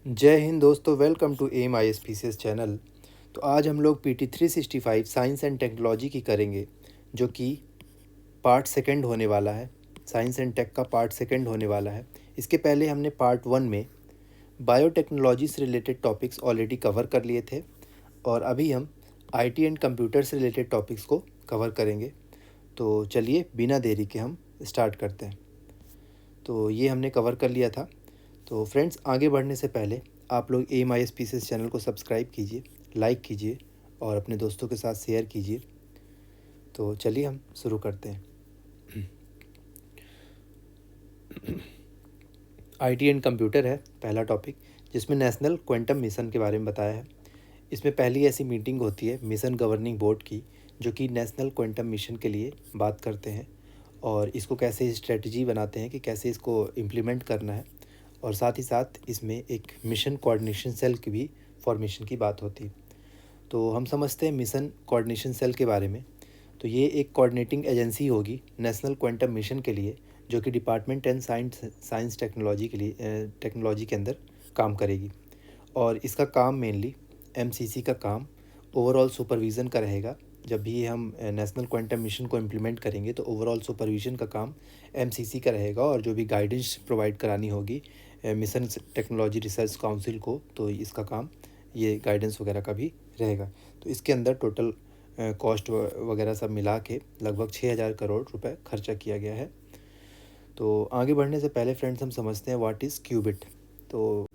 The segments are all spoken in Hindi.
जय हिंद दोस्तों, welcome to M I S P C S channel. तो आज हम लोग P T 365 science and technology की करेंगे, जो कि पार्ट सेकंड होने वाला है। साइंस एंड टेक का पार्ट सेकंड होने वाला है। इसके पहले हमने पार्ट वन में बायोटेक्नोलॉजी से रिलेटेड टॉपिक्स ऑलरेडी कवर कर लिए थे, और अभी हम आई टी एंड कंप्यूटर से रिलेटेड टॉपिक्स को कवर करेंगे। तो चलिए बिना देरी के हम स्टार्ट करते हैं। तो ये हमने कवर कर लिया था। तो फ्रेंड्स, आगे बढ़ने से पहले आप लोग M I S P C S channel को सब्सक्राइब कीजिए, लाइक कीजिए और अपने दोस्तों के साथ शेयर कीजिए। तो चलिए हम शुरू करते हैं। आईटी एंड कंप्यूटर है पहला टॉपिक, जिसमें नेशनल क्वांटम मिशन के बारे में बताया है। इसमें पहली ऐसी मीटिंग होती है मिशन गवर्निंग बोर्ड की, जो कि नेशनल क्वांटम मिशन के लिए बात करते हैं और इसको कैसे स्ट्रेटजी बनाते हैं कि कैसे इसको इम्प्लीमेंट करना है। और साथ ही साथ इसमें एक मिशन कोऑर्डिनेशन सेल की भी फॉर्मेशन की बात होती है। तो हम समझते हैं मिशन कोऑर्डिनेशन सेल के बारे में। तो ये एक कोऑर्डिनेटिंग एजेंसी होगी नेशनल क्वांटम मिशन के लिए, जो कि डिपार्टमेंट एंड साइंस टेक्नोलॉजी के लिए टेक्नोलॉजी के अंदर काम करेगी। और इसका काम मेनली एमसीसी का काम ओवरऑल सुपरविज़न का रहेगा। जब भी हम नेशनल क्वांटम मिशन को इम्प्लीमेंट करेंगे तो ओवरऑल सुपरविज़न का काम एमसीसी का रहेगा, और जो भी गाइडेंस प्रोवाइड करानी होगी मिशन टेक्नोलॉजी रिसर्च काउंसिल को, तो इसका काम ये गाइडेंस वगैरह का भी रहेगा। तो इसके अंदर टोटल कॉस्ट वगैरह सब मिला के लगभग 6,000 करोड़ रुपए खर्चा किया गया है। तो आगे बढ़ने से पहले फ्रेंड्स, हम समझते हैं व्हाट इज़ क्यूबिट। तो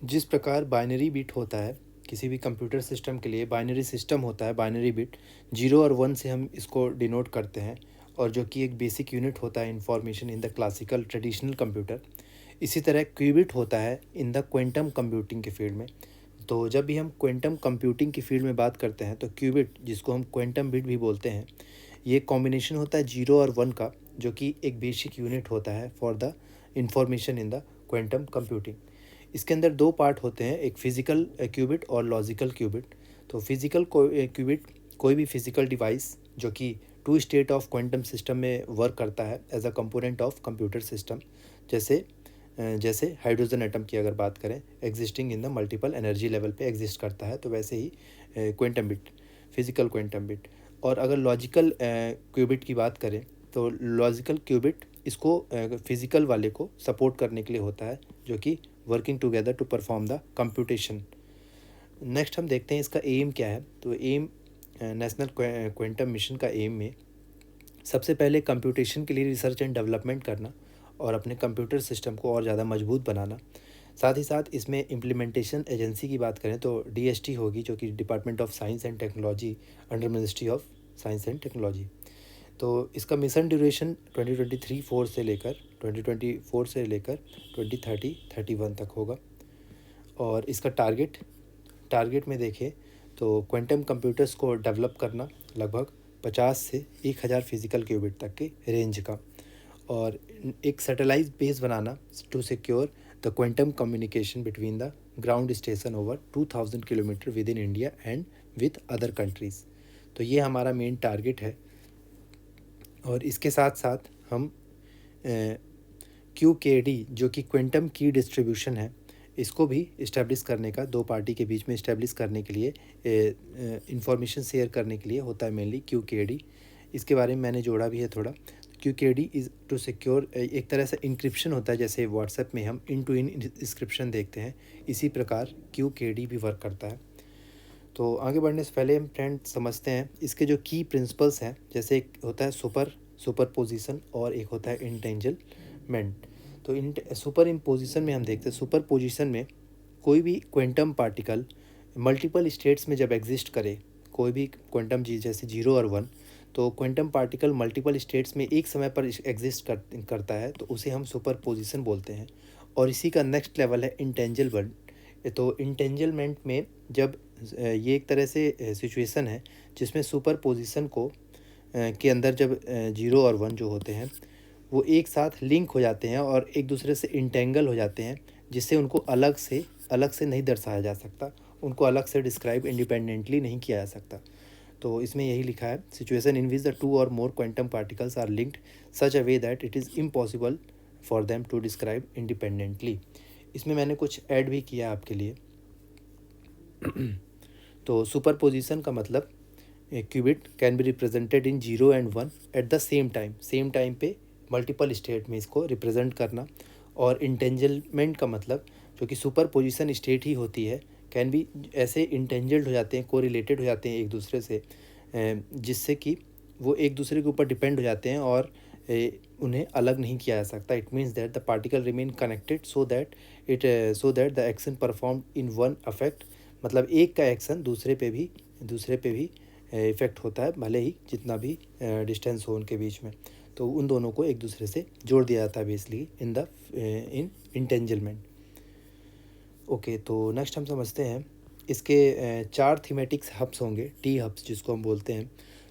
जिस प्रकार बाइनरी बिट होता है किसी भी कंप्यूटर सिस्टम के लिए, बाइनरी सिस्टम होता है, बाइनरी बिट 0 और 1 से हम इसको डिनोट करते हैं, और जो कि एक बेसिक यूनिट होता है information in the classical traditional computer. इसी तरह क्यूबिट होता है इन द क्वांटम कंप्यूटिंग के फील्ड में। तो जब भी हम क्वांटम कंप्यूटिंग की फील्ड में बात करते हैं तो क्यूबिट, जिसको हम क्वांटम बिट भी बोलते हैं, ये कॉम्बिनेशन होता है 0 और 1 का, जो कि एक बेसिक यूनिट होता है for the information in the quantum computing. इसके अंदर दो पार्ट होते हैं, एक फिजिकल क्यूबिट और लॉजिकल क्यूबिट। तो फिजिकल क्यूबिट कोई भी फिजिकल डिवाइस जो कि two state of quantum system में वर्क करता है as a component of computer system. जैसे जैसे हाइड्रोजन एटम की अगर बात करें, existing in the multiple energy level पे एग्जिस्ट करता है, तो वैसे ही quantum bit, physical quantum bit. और अगर लॉजिकल क्यूबिट की बात करें तो लॉजिकल क्यूबिट इसको फिजिकल वाले को सपोर्ट करने के लिए होता है, जो कि working together to perform the computation. Next हम देखते हैं इसका एम क्या है। तो एम नेशनल क्वांटम मिशन का एम में सबसे पहले कंप्यूटेशन के लिए रिसर्च एंड डेवलपमेंट करना और अपने कंप्यूटर सिस्टम को और ज़्यादा मजबूत बनाना। साथ ही साथ इसमें इम्प्लीमेंटेशन एजेंसी की बात करें तो डीएसटी होगी, जो कि department of science and technology under ministry of science and technology. तो इसका मिशन ड्यूरेशन 2024 से लेकर 2031 तक होगा। और इसका टारगेट में देखें तो क्वांटम कंप्यूटर्स को डेवलप करना लगभग 50 से 1,000 फिजिकल क्यूबिट तक के रेंज का, और एक सैटेलाइट बेस बनाना to secure the quantum communication between the ground station over 2000 kilometre within India and with other countries. तो ये हमारा मेन टारगेट है। और इसके साथ साथ हम QKD, जो कि क्वांटम की डिस्ट्रीब्यूशन है, इसको भी इस्टेब्लिश करने का, दो पार्टी के बीच में इस्टेब्लिश करने के लिए, इंफॉर्मेशन शेयर करने के लिए होता है मेनली QKD। इसके बारे में मैंने जोड़ा भी है थोड़ा। QKD इज़ टू सिक्योर, एक तरह से इंक्रिप्शन होता है, जैसे व्हाट्सएप में हम इन टू इन इंस्क्रिप्शन देखते हैं, इसी प्रकार QKD भी वर्क करता है। तो आगे बढ़ने से पहले हम फ्रेंड समझते हैं इसके जो की प्रिंसिपल्स हैं। जैसे एक होता है सुपरपोजिशन और एक होता है इंटेंजलमेंट। तो सुपर इम्पोजिशन में हम देखते हैं, सुपर पोजिशन में कोई भी क्वांटम पार्टिकल मल्टीपल स्टेट्स में जब एग्जिस्ट करे, कोई भी क्वांटम जी जैसे 0 और 1, तो क्वांटम पार्टिकल मल्टीपल स्टेट्स में एक समय पर एग्जिस्ट करता है, तो उसे हम सुपर पोजिशन बोलते हैं। और इसी का नेक्स्ट लेवल है इंटेंजलमेंट। तो इंटेंजलमेंट में जब ये एक तरह से सिचुएशन है जिसमें सुपर पोजिशन को के अंदर जब 0 और 1 जो होते हैं वो एक साथ लिंक हो जाते हैं और एक दूसरे से इंटेंगल हो जाते हैं, जिससे उनको अलग से नहीं दर्शाया जा सकता, उनको अलग से डिस्क्राइब इंडिपेंडेंटली नहीं किया जा सकता। तो इसमें यही लिखा है, situation in which the two or more quantum particles are linked such a way that it is impossible for them to describe independently. इसमें मैंने कुछ ऐड भी किया आपके लिए। तो सुपरपोजिशन का मतलब qubit can be represented in 0 and 1 at the same time पे मल्टीपल स्टेट में इसको रिप्रेजेंट करना। और इंटेंजलमेंट का मतलब जो कि सुपरपोजिशन स्टेट ही होती है, कैन बी ऐसे इंटेंजल्ड हो जाते हैं, कोरिलेटेड हो जाते हैं एक दूसरे से, जिससे कि वो एक दूसरे के ऊपर डिपेंड हो जाते हैं और उन्हें अलग नहीं किया जा सकता। It means that the particle remain connected so that the action perform in one affect, मतलब एक का एक्शन दूसरे पे भी इफ़ेक्ट होता है, भले ही जितना भी डिस्टेंस हो उनके बीच में। तो उन दोनों को एक दूसरे से जोड़ दिया जाता है बेसिकली इन इंटेंजलमेंट। ओके, तो नेक्स्ट हम समझते हैं इसके 4 थीमेटिक्स हब्स होंगे, टी हब्स जिसको हम बोलते हैं।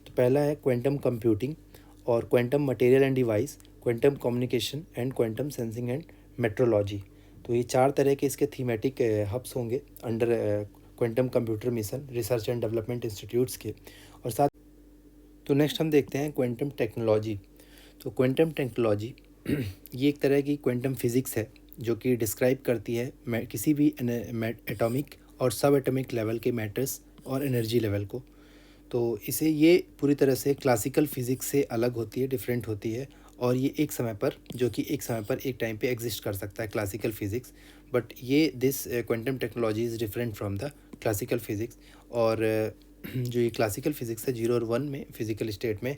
तो पहला है क्वांटम कंप्यूटिंग और quantum material and device, quantum communication and quantum sensing and metrology. तो ये 4 तरह के इसके थीमेटिक हब्स होंगे under quantum computer mission research and development institutes के। और साथ तो नेक्स्ट हम देखते हैं क्वांटम टेक्नोलॉजी। तो क्वांटम टेक्नोलॉजी ये एक तरह की क्वांटम फिज़िक्स है जो कि डिस्क्राइब करती है किसी भी एटॉमिक और सब एटॉमिक लेवल के मैटर्स और एनर्जी लेवल को। तो इसे ये पूरी तरह से क्लासिकल फिज़िक्स से अलग होती है, डिफरेंट होती है। और ये एक समय पर एक टाइम पे एग्जिस्ट कर सकता है क्लासिकल फिज़िक्स, बट ये this quantum technology is different from the classical physics. और जो ये क्लासिकल फिज़िक्स है 0 और 1 में फिज़िकल स्टेट में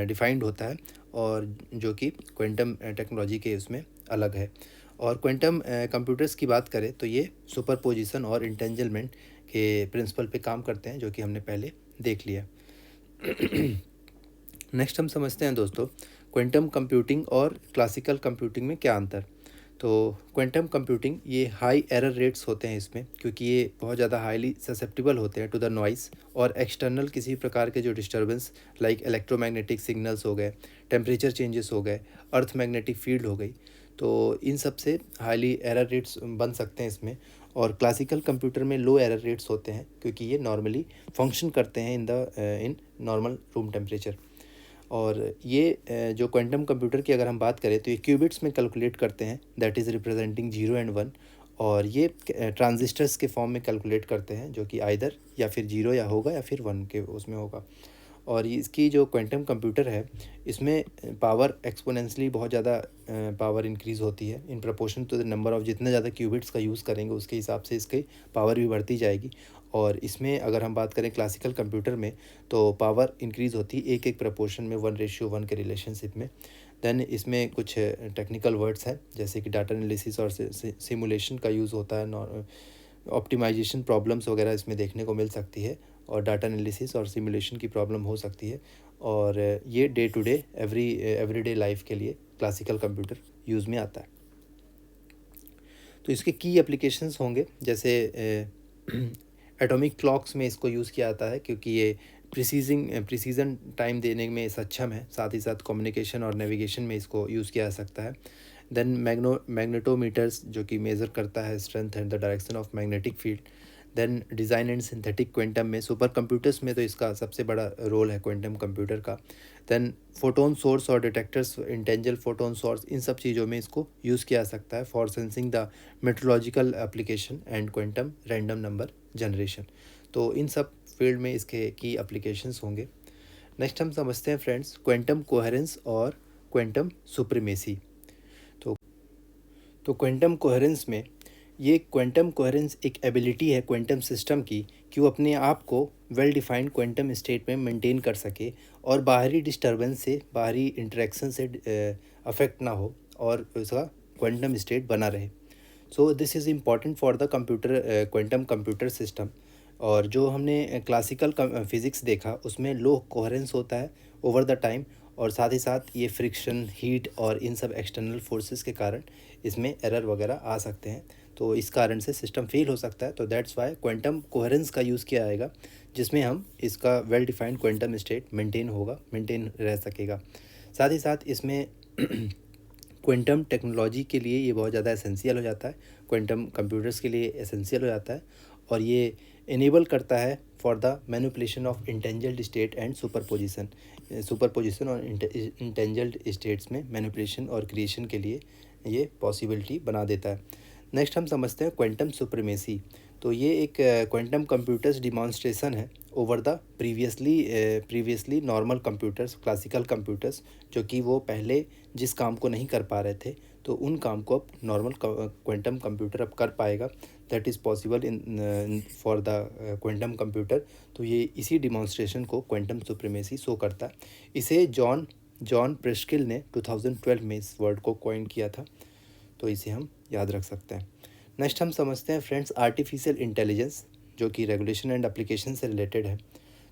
डिफाइंड होता है, और जो कि क्वांटम टेक्नोलॉजी के उसमें अलग है। और क्वांटम कंप्यूटर्स की बात करें तो ये सुपरपोजिशन और इंटेंजलमेंट के प्रिंसिपल पे काम करते हैं, जो कि हमने पहले देख लिया। नेक्स्ट हम समझते हैं दोस्तों क्वांटम कंप्यूटिंग और क्लासिकल कंप्यूटिंग में क्या अंतर। तो क्वांटम कंप्यूटिंग ये हाई एरर रेट्स होते हैं इसमें, क्योंकि ये बहुत ज़्यादा हाईली ससेप्टिबल होते हैं टू द नॉइस और एक्सटर्नल किसी प्रकार के जो डिस्टर्बेंस लाइक इलेक्ट्रोमैग्नेटिक सिग्नल्स हो गए, टेम्परेचर चेंजेस हो गए, अर्थ मैग्नेटिक फील्ड हो गई, तो इन सब से हाईली एरर रेट्स बन सकते हैं इसमें। और क्लासिकल कंप्यूटर में लो एरर रेट्स होते हैं क्योंकि ये नॉर्मली फंक्शन करते हैं इन नॉर्मल रूम टेम्परेचर। और ये जो क्वांटम कंप्यूटर की अगर हम बात करें तो ये क्यूबिट्स में कैलकुलेट करते हैं, दैट इज़ रिप्रेजेंटिंग 0 एंड 1। और ये ट्रांजिस्टर्स के फॉर्म में कैलकुलेट करते हैं, जो कि आइदर या फिर 0 या होगा या फिर 1 के उसमें होगा। और इसकी जो क्वांटम कंप्यूटर है इसमें पावर एक्सपोनेंशियली बहुत ज़्यादा पावर इंक्रीज़ होती है in proportion to the number of, जितने ज़्यादा क्यूबिट्स का यूज़ करेंगे उसके हिसाब से इसकी पावर भी बढ़ती जाएगी। और इसमें अगर हम बात करें क्लासिकल कंप्यूटर में तो पावर इंक्रीज़ होती है एक प्रपोर्शन में 1:1 के रिलेशनशिप में। देन इसमें कुछ टेक्निकल वर्ड्स हैं जैसे कि डाटा एनालिसिस और सिमुलेशन का यूज़ होता है, ऑप्टिमाइजेशन प्रॉब्लम्स वगैरह इसमें देखने को मिल सकती है, और डाटा एनालिसिस और सिमुलेशन की प्रॉब्लम हो सकती है। और ये day to day everyday life के लिए क्लासिकल कंप्यूटर यूज़ में आता है। तो इसके की एप्लीकेशंस होंगे जैसे एटॉमिक क्लॉक्स में इसको यूज़ किया जाता है क्योंकि ये प्रिसीजन टाइम देने में सक्षम है, साथ ही साथ कम्युनिकेशन और नेविगेशन में इसको यूज़ किया जा सकता है। देन मैग्नेटोमीटर्स जो कि मेज़र करता है strength and the direction of magnetic field. Then design and synthetic quantum में सुपर कंप्यूटर्स में तो इसका सबसे बड़ा रोल है क्वांटम कंप्यूटर का। देन फोटोन सोर्स और डिटेक्टर्स, इंटेंजल फोटोन सोर्स, इन सब चीज़ों में इसको यूज़ किया जा सकता है for sensing the metrological application and quantum random number generation. तो इन सब फील्ड में इसके की एप्लीकेशंस होंगे। नेक्स्ट हम समझते हैं फ्रेंड्स क्वांटम कोहेरेंस और क्वांटम सुप्रीमेसी। तो क्वांटम कोहेरेंस में ये क्वांटम कोहेरेंस एक एबिलिटी है क्वांटम सिस्टम की कि वो अपने आप को वेल डिफाइंड क्वांटम स्टेट में मेंटेन कर सके और बाहरी डिस्टर्बेंस से, बाहरी इंटरेक्शन से अफेक्ट ना हो और उसका क्वांटम स्टेट बना रहे। So this is important for the computer quantum computer system. और जो हमने क्लासिकल फिज़िक्स देखा उसमें लो कोहेरेंस होता है ओवर द टाइम, और साथ ही साथ ये फ्रिक्शन, हीट और इन सब एक्सटर्नल फोर्सेस के कारण इसमें एरर वगैरह आ सकते हैं, तो इस कारण से सिस्टम फेल हो सकता है। तो दैट्स वाई क्वांटम कोहेरेंस का यूज़ किया जाएगा जिसमें हम इसका well defined quantum state maintain रह सकेगा। साथ ही साथ इसमें क्वांटम टेक्नोलॉजी के लिए ये बहुत ज़्यादा एसेंशियल हो जाता है, क्वांटम कंप्यूटर्स के लिए एसेंशियल हो जाता है, और ये इनेबल करता है for the manipulation of entangled state and superposition और इंटेंजल्ड स्टेट्स में मैनिपुलेशन और क्रिएशन के लिए ये पॉसिबिलिटी बना देता है। नेक्स्ट हम समझते हैं क्वांटम सुप्रीमेसी। तो ये एक क्वांटम कंप्यूटर्स डिमॉन्स्ट्रेशन है over the previously normal computers, classical computers, जो कि वो पहले जिस काम को नहीं कर पा रहे थे तो उन काम को अब नॉर्मल क्वांटम कंप्यूटर अब कर पाएगा। That is possible in for the quantum computer. तो ये इसी डिमॉन्स्ट्रेशन को क्वांटम सुप्रीमेसी शो करता है। इसे जॉन प्रेस्किल ने 2012 में इस वर्ड को कॉइन किया था, तो इसे हम याद रख सकते हैं। नेक्स्ट हम समझते हैं फ्रेंड्स आर्टिफिशियल इंटेलिजेंस, जो कि रेगुलेशन एंड एप्लीकेशन से रिलेटेड है।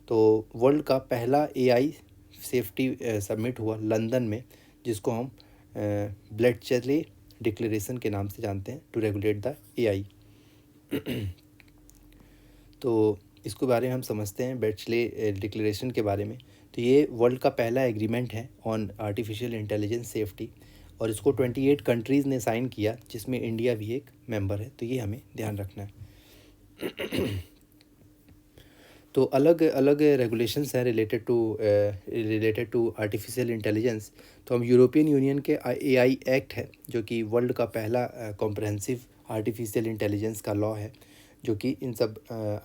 तो वर्ल्ड का पहला एआई सेफ्टी सबमिट हुआ लंदन में, जिसको हम ब्लेटचले डिक्लेरेशन के नाम से जानते हैं, टू रेगुलेट द एआई। तो इसके बारे में हम समझते हैं ब्लेटचले डिक्लेरेशन के बारे में। तो ये वर्ल्ड का पहला एग्रीमेंट है ऑन आर्टिफिशियल इंटेलिजेंस सेफ्टी, और इसको 28 कंट्रीज़ ने साइन किया, जिसमें इंडिया भी एक मेंबर है। तो ये हमें ध्यान रखना है। तो अलग अलग रेगुलेशंस हैं रिलेटेड टू आर्टिफिशियल इंटेलिजेंस। तो हम यूरोपियन यूनियन के एआई एक्ट है, जो कि वर्ल्ड का पहला कॉम्प्रहेंसिव आर्टिफिशियल इंटेलिजेंस का लॉ है, जो कि इन सब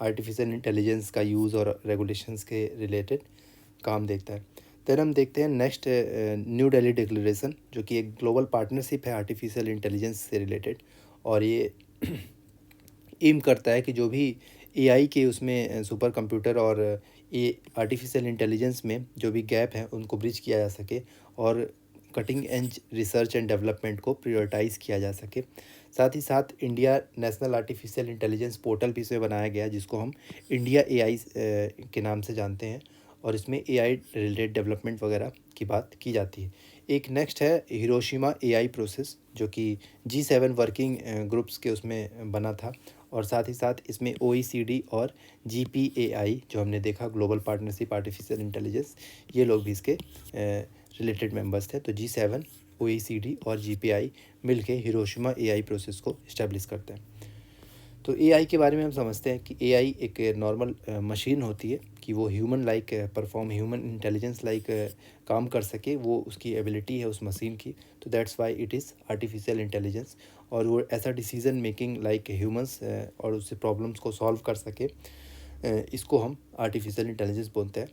आर्टिफिशियल इंटेलिजेंस का यूज़ और रेगुलेशंस के रिलेटेड काम देखता है। देन हम देखते हैं नेक्स्ट न्यू दिल्ली डिक्लेरेशन, जो कि एक ग्लोबल पार्टनरशिप है आर्टिफिशियल इंटेलिजेंस से रिलेटेड, और ये एम करता है कि जो भी एआई के उसमें सुपर कंप्यूटर और ये आर्टिफिशियल इंटेलिजेंस में जो भी गैप है उनको ब्रिज किया जा सके, और cutting edge research and development को प्रायोरिटाइज़ किया जा सके। साथ ही साथ India national artificial intelligence portal भी इसमें बनाया गया, जिसको हम इंडिया एआई के नाम से जानते हैं, और इसमें एआई रिलेटेड डेवलपमेंट वगैरह की बात की जाती है। एक नेक्स्ट है हिरोशिमा एआई प्रोसेस, जो कि G7 वर्किंग ग्रुप्स के उसमें बना था, और साथ ही साथ इसमें OECD और GPAI, जो हमने देखा ग्लोबल पार्टनरशिप आर्टिफिशियल इंटेलिजेंस, ये लोग भी इसके रिलेटेड मेंबर्स थे। तो G7, OECD और GPAI मिलके हिरोशिमा एआई प्रोसेस को इस्टेब्लिश करते हैं। तो एआई के बारे में हम समझते हैं कि एआई एक नॉर्मल मशीन होती है कि वो human like perform, human intelligence like काम कर सके, वो उसकी एबिलिटी है उस मशीन की। तो that's why it is artificial intelligence, और वो ऐसा डिसीजन मेकिंग लाइक ह्यूमंस और उससे प्रॉब्लम्स को सॉल्व कर सके, इसको हम आर्टिफिशियल इंटेलिजेंस बोलते हैं।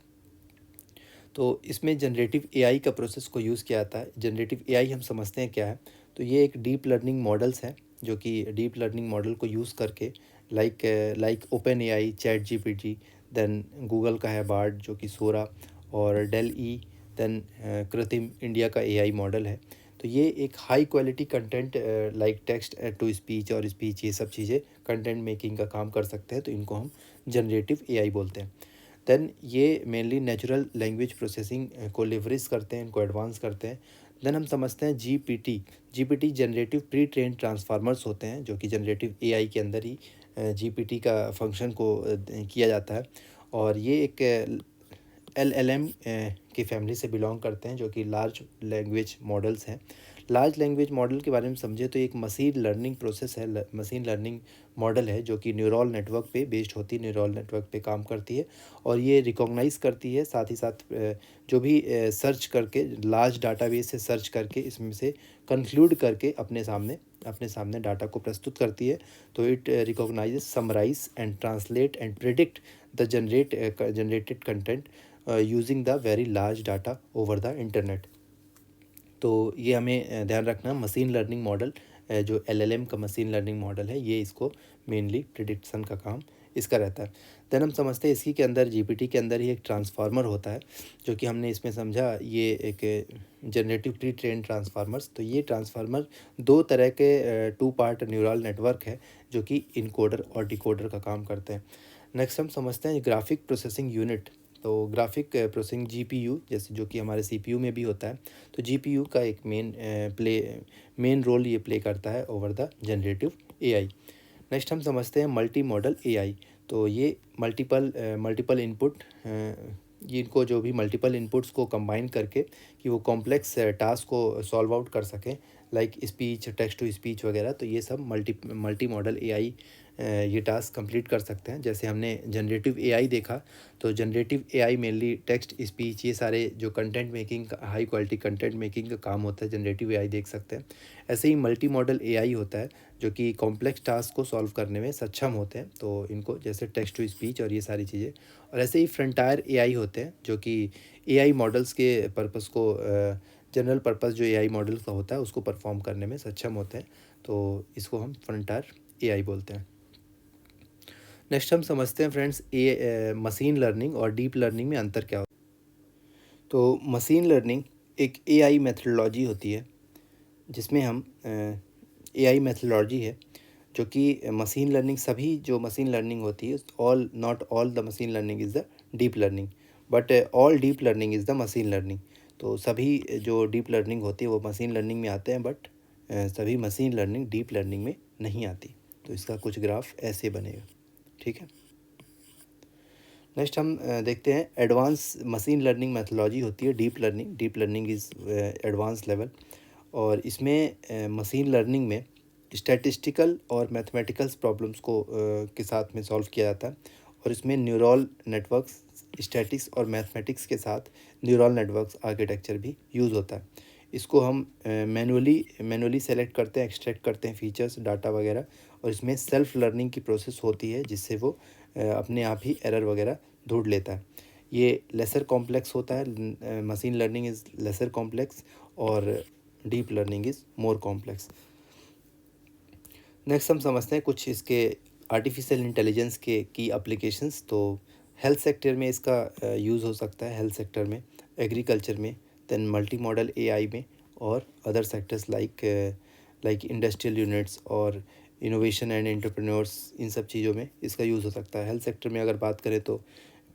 तो इसमें जनरेटिव एआई का प्रोसेस को यूज़ किया जाता है। जनरेटिव एआई हम समझते हैं क्या है। तो ये एक डीप लर्निंग मॉडल्स हैं, जो कि डीप लर्निंग मॉडल को यूज़ करके like open AI, chat GPT, then Google का है बार्ड जो कि सोरा, और DALL E, then Krutrim India का एआई मॉडल है। तो ये एक high quality content like text to speech और स्पीच, ये सब चीज़ें कंटेंट मेकिंग का काम कर सकते हैं। तो इनको हम जनरेटिव एआई बोलते हैं। देन ये मेनली नेचुरल लैंग्वेज प्रोसेसिंग को लेवरेज करते हैं, इनको एडवांस करते हैं। देन हम समझते हैं GPT generative pre train transformers होते हैं, जो कि जनरेटिव एआई के अंदर ही जीपीटी का फंक्शन को किया जाता है, और ये एक एलएलएम की फैमिली से बिलोंग करते हैं, जो कि लार्ज लैंग्वेज मॉडल्स हैं। लार्ज लैंग्वेज मॉडल के बारे में समझे तो एक मशीन लर्निंग प्रोसेस है, मशीन लर्निंग मॉडल है, जो कि न्यूरल नेटवर्क पे बेस्ड होती है, न्यूरल नेटवर्क पे काम करती है, और ये रिकॉग्नाइज करती है, साथ ही साथ जो भी सर्च करके लार्ज डाटाबेस से सर्च करके इसमें से कंक्लूड करके अपने सामने डाटा को प्रस्तुत करती है। तो it recognises, summarise and translate and predict the generated content using the very large data over the internet. तो ये हमें ध्यान रखना, मशीन लर्निंग मॉडल जो एलएलएम का मशीन लर्निंग मॉडल है, ये इसको मेनली प्रिडिक्शन का काम इसका रहता है। देन हम समझते हैं इसी के अंदर जीपीटी के अंदर ही एक ट्रांसफार्मर होता है, जो कि हमने इसमें समझा ये एक जनरेटिव प्री ट्रेन ट्रांसफार्मर्स। तो ये ट्रांसफार्मर दो तरह के टू पार्ट न्यूरल नेटवर्क है, जो कि इनकोडर और डिकोडर का काम करते हैं। नेक्स्ट हम समझते हैं ग्राफिक प्रोसेसिंग यूनिट। तो ग्राफिक प्रोसेसिंग जीपीयू, जैसे जो कि हमारे सीपीयू में भी होता है, तो जीपीयू का एक मेन रोल ये प्ले करता है over the generative AI. Next हम समझते हैं मल्टी मॉडल एआई। तो ये मल्टीपल इनपुट, इनको जो भी मल्टीपल इनपुट्स को कंबाइन करके कि वो कॉम्प्लेक्स टास्क को सॉल्व आउट कर सकें, like speech, text to speech वगैरह। तो ये सब मल्टी मॉडल एआई ये टास्क कंप्लीट कर सकते हैं। जैसे हमने जनरेटिव एआई देखा, तो generative AI mainly text, speech, ये सारे जो content making, high quality content making का काम होता है, जनरेटिव एआई देख सकते हैं। ऐसे ही मल्टी मॉडल एआई होता है जो कि कॉम्प्लेक्स टास्क को सॉल्व करने में सक्षम होते हैं, तो इनको जैसे टेक्स्ट टू स्पीच और ये सारी चीज़ें। और ऐसे ही फ्रंटायर एआई होते हैं जो कि एआई मॉडल्स के पर्पस को, जनरल पर्पस जो एआई मॉडल का होता है उसको परफॉर्म करने में सक्षम होते हैं, तो इसको हम फ्रंटायर एआई बोलते हैं। नेक्स्ट हम समझते हैं फ्रेंड्स, मशीन लर्निंग और डीप लर्निंग में अंतर क्या होता है। तो मशीन लर्निंग एक एआई मेथडोलॉजी होती है जिसमें हम, एआई मेथडोलॉजी है जो कि मशीन लर्निंग, सभी जो मशीन लर्निंग होती है, all, not all the machine learning is the deep learning, but all deep learning is the machine learning. तो सभी जो डीप लर्निंग होती है वो मशीन लर्निंग में आते हैं, बट सभी मशीन लर्निंग डीप लर्निंग में नहीं आती। तो इसका कुछ ग्राफ ऐसे बनेगा, ठीक है। नेक्स्ट हम देखते हैं, एडवांस मशीन लर्निंग मेथोलॉजी होती है deep learning. Deep learning is advance level, और इसमें मशीन लर्निंग में स्टैटिस्टिकल और मैथमेटिकल्स प्रॉब्लम्स को के साथ में सॉल्व किया जाता है, और इसमें न्यूरल नेटवर्क्स, स्टैटिक्स और मैथमेटिक्स के साथ न्यूरल नेटवर्क्स आर्किटेक्चर भी यूज़ होता है। इसको हम मैनुअली सेलेक्ट करते हैं, एक्सट्रैक्ट करते हैं फीचर्स, डाटा वगैरह, और इसमें सेल्फ लर्निंग की प्रोसेस होती है जिससे वो अपने आप ही एरर वगैरह ढूंढ लेता है। ये लेसर कॉम्प्लेक्स होता है, machine learning is lesser complex और deep learning is more complex. Next हम समझते हैं कुछ इसके आर्टिफिशियल इंटेलिजेंस के की एप्लीकेशंस। तो हेल्थ सेक्टर में इसका यूज़ हो सकता है, हेल्थ सेक्टर में, एग्रीकल्चर में, देन मल्टी मॉडल एआई में, और other sectors like industrial units और इनोवेशन एंड एंटरप्रेन्योर्स, इन सब चीज़ों में इसका यूज़ हो सकता है। हेल्थ सेक्टर में अगर बात करें तो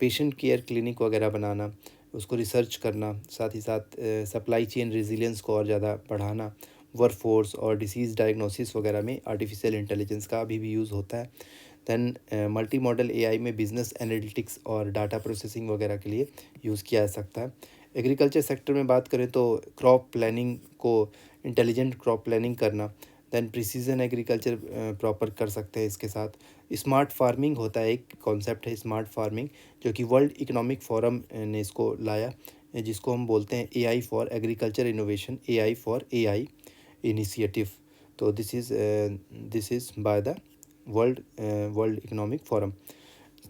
पेशेंट केयर क्लिनिक वगैरह बनाना, उसको रिसर्च करना, साथ ही साथ सप्लाई चेन रेजिलियंस को और ज़्यादा बढ़ाना, वर्कफोर्स और डिसीज़ डायग्नोसिस वगैरह में आर्टिफिशियल इंटेलिजेंस का अभी भी यूज़ होता है। दैन मल्टी मॉडल एआई में बिजनेस एनालिटिक्स और डाटा प्रोसेसिंग वगैरह के लिए यूज़ किया जा सकता है। एग्रीकल्चर सेक्टर में बात करें तो क्रॉप प्लानिंग को, इंटेलिजेंट क्रॉप प्लानिंग करना, दैन प्रिसीजन एग्रीकल्चर प्रॉपर कर सकते हैं इसके साथ। स्मार्ट फार्मिंग होता है, एक कॉन्सेप्ट है स्मार्ट फार्मिंग, जो कि वर्ल्ड इकोनॉमिक फोरम ने इसको लाया, जिसको हम बोलते हैं AI for agriculture innovation, AI for AI initiative. तो this is by the World Economic Forum.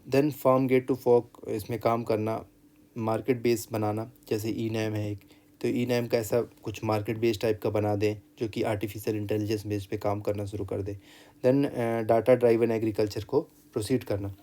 Then farm gate to fork, इसमें काम करना, मार्केट बेस बनाना, जैसे ई नैम है एक, तो ई नैम का ऐसा कुछ मार्केट बेस टाइप का बना दें जो कि आर्टिफिशियल इंटेलिजेंस बेस पे काम करना शुरू कर दे। देन डाटा ड्राइवन एग्रीकल्चर को प्रोसीड करना।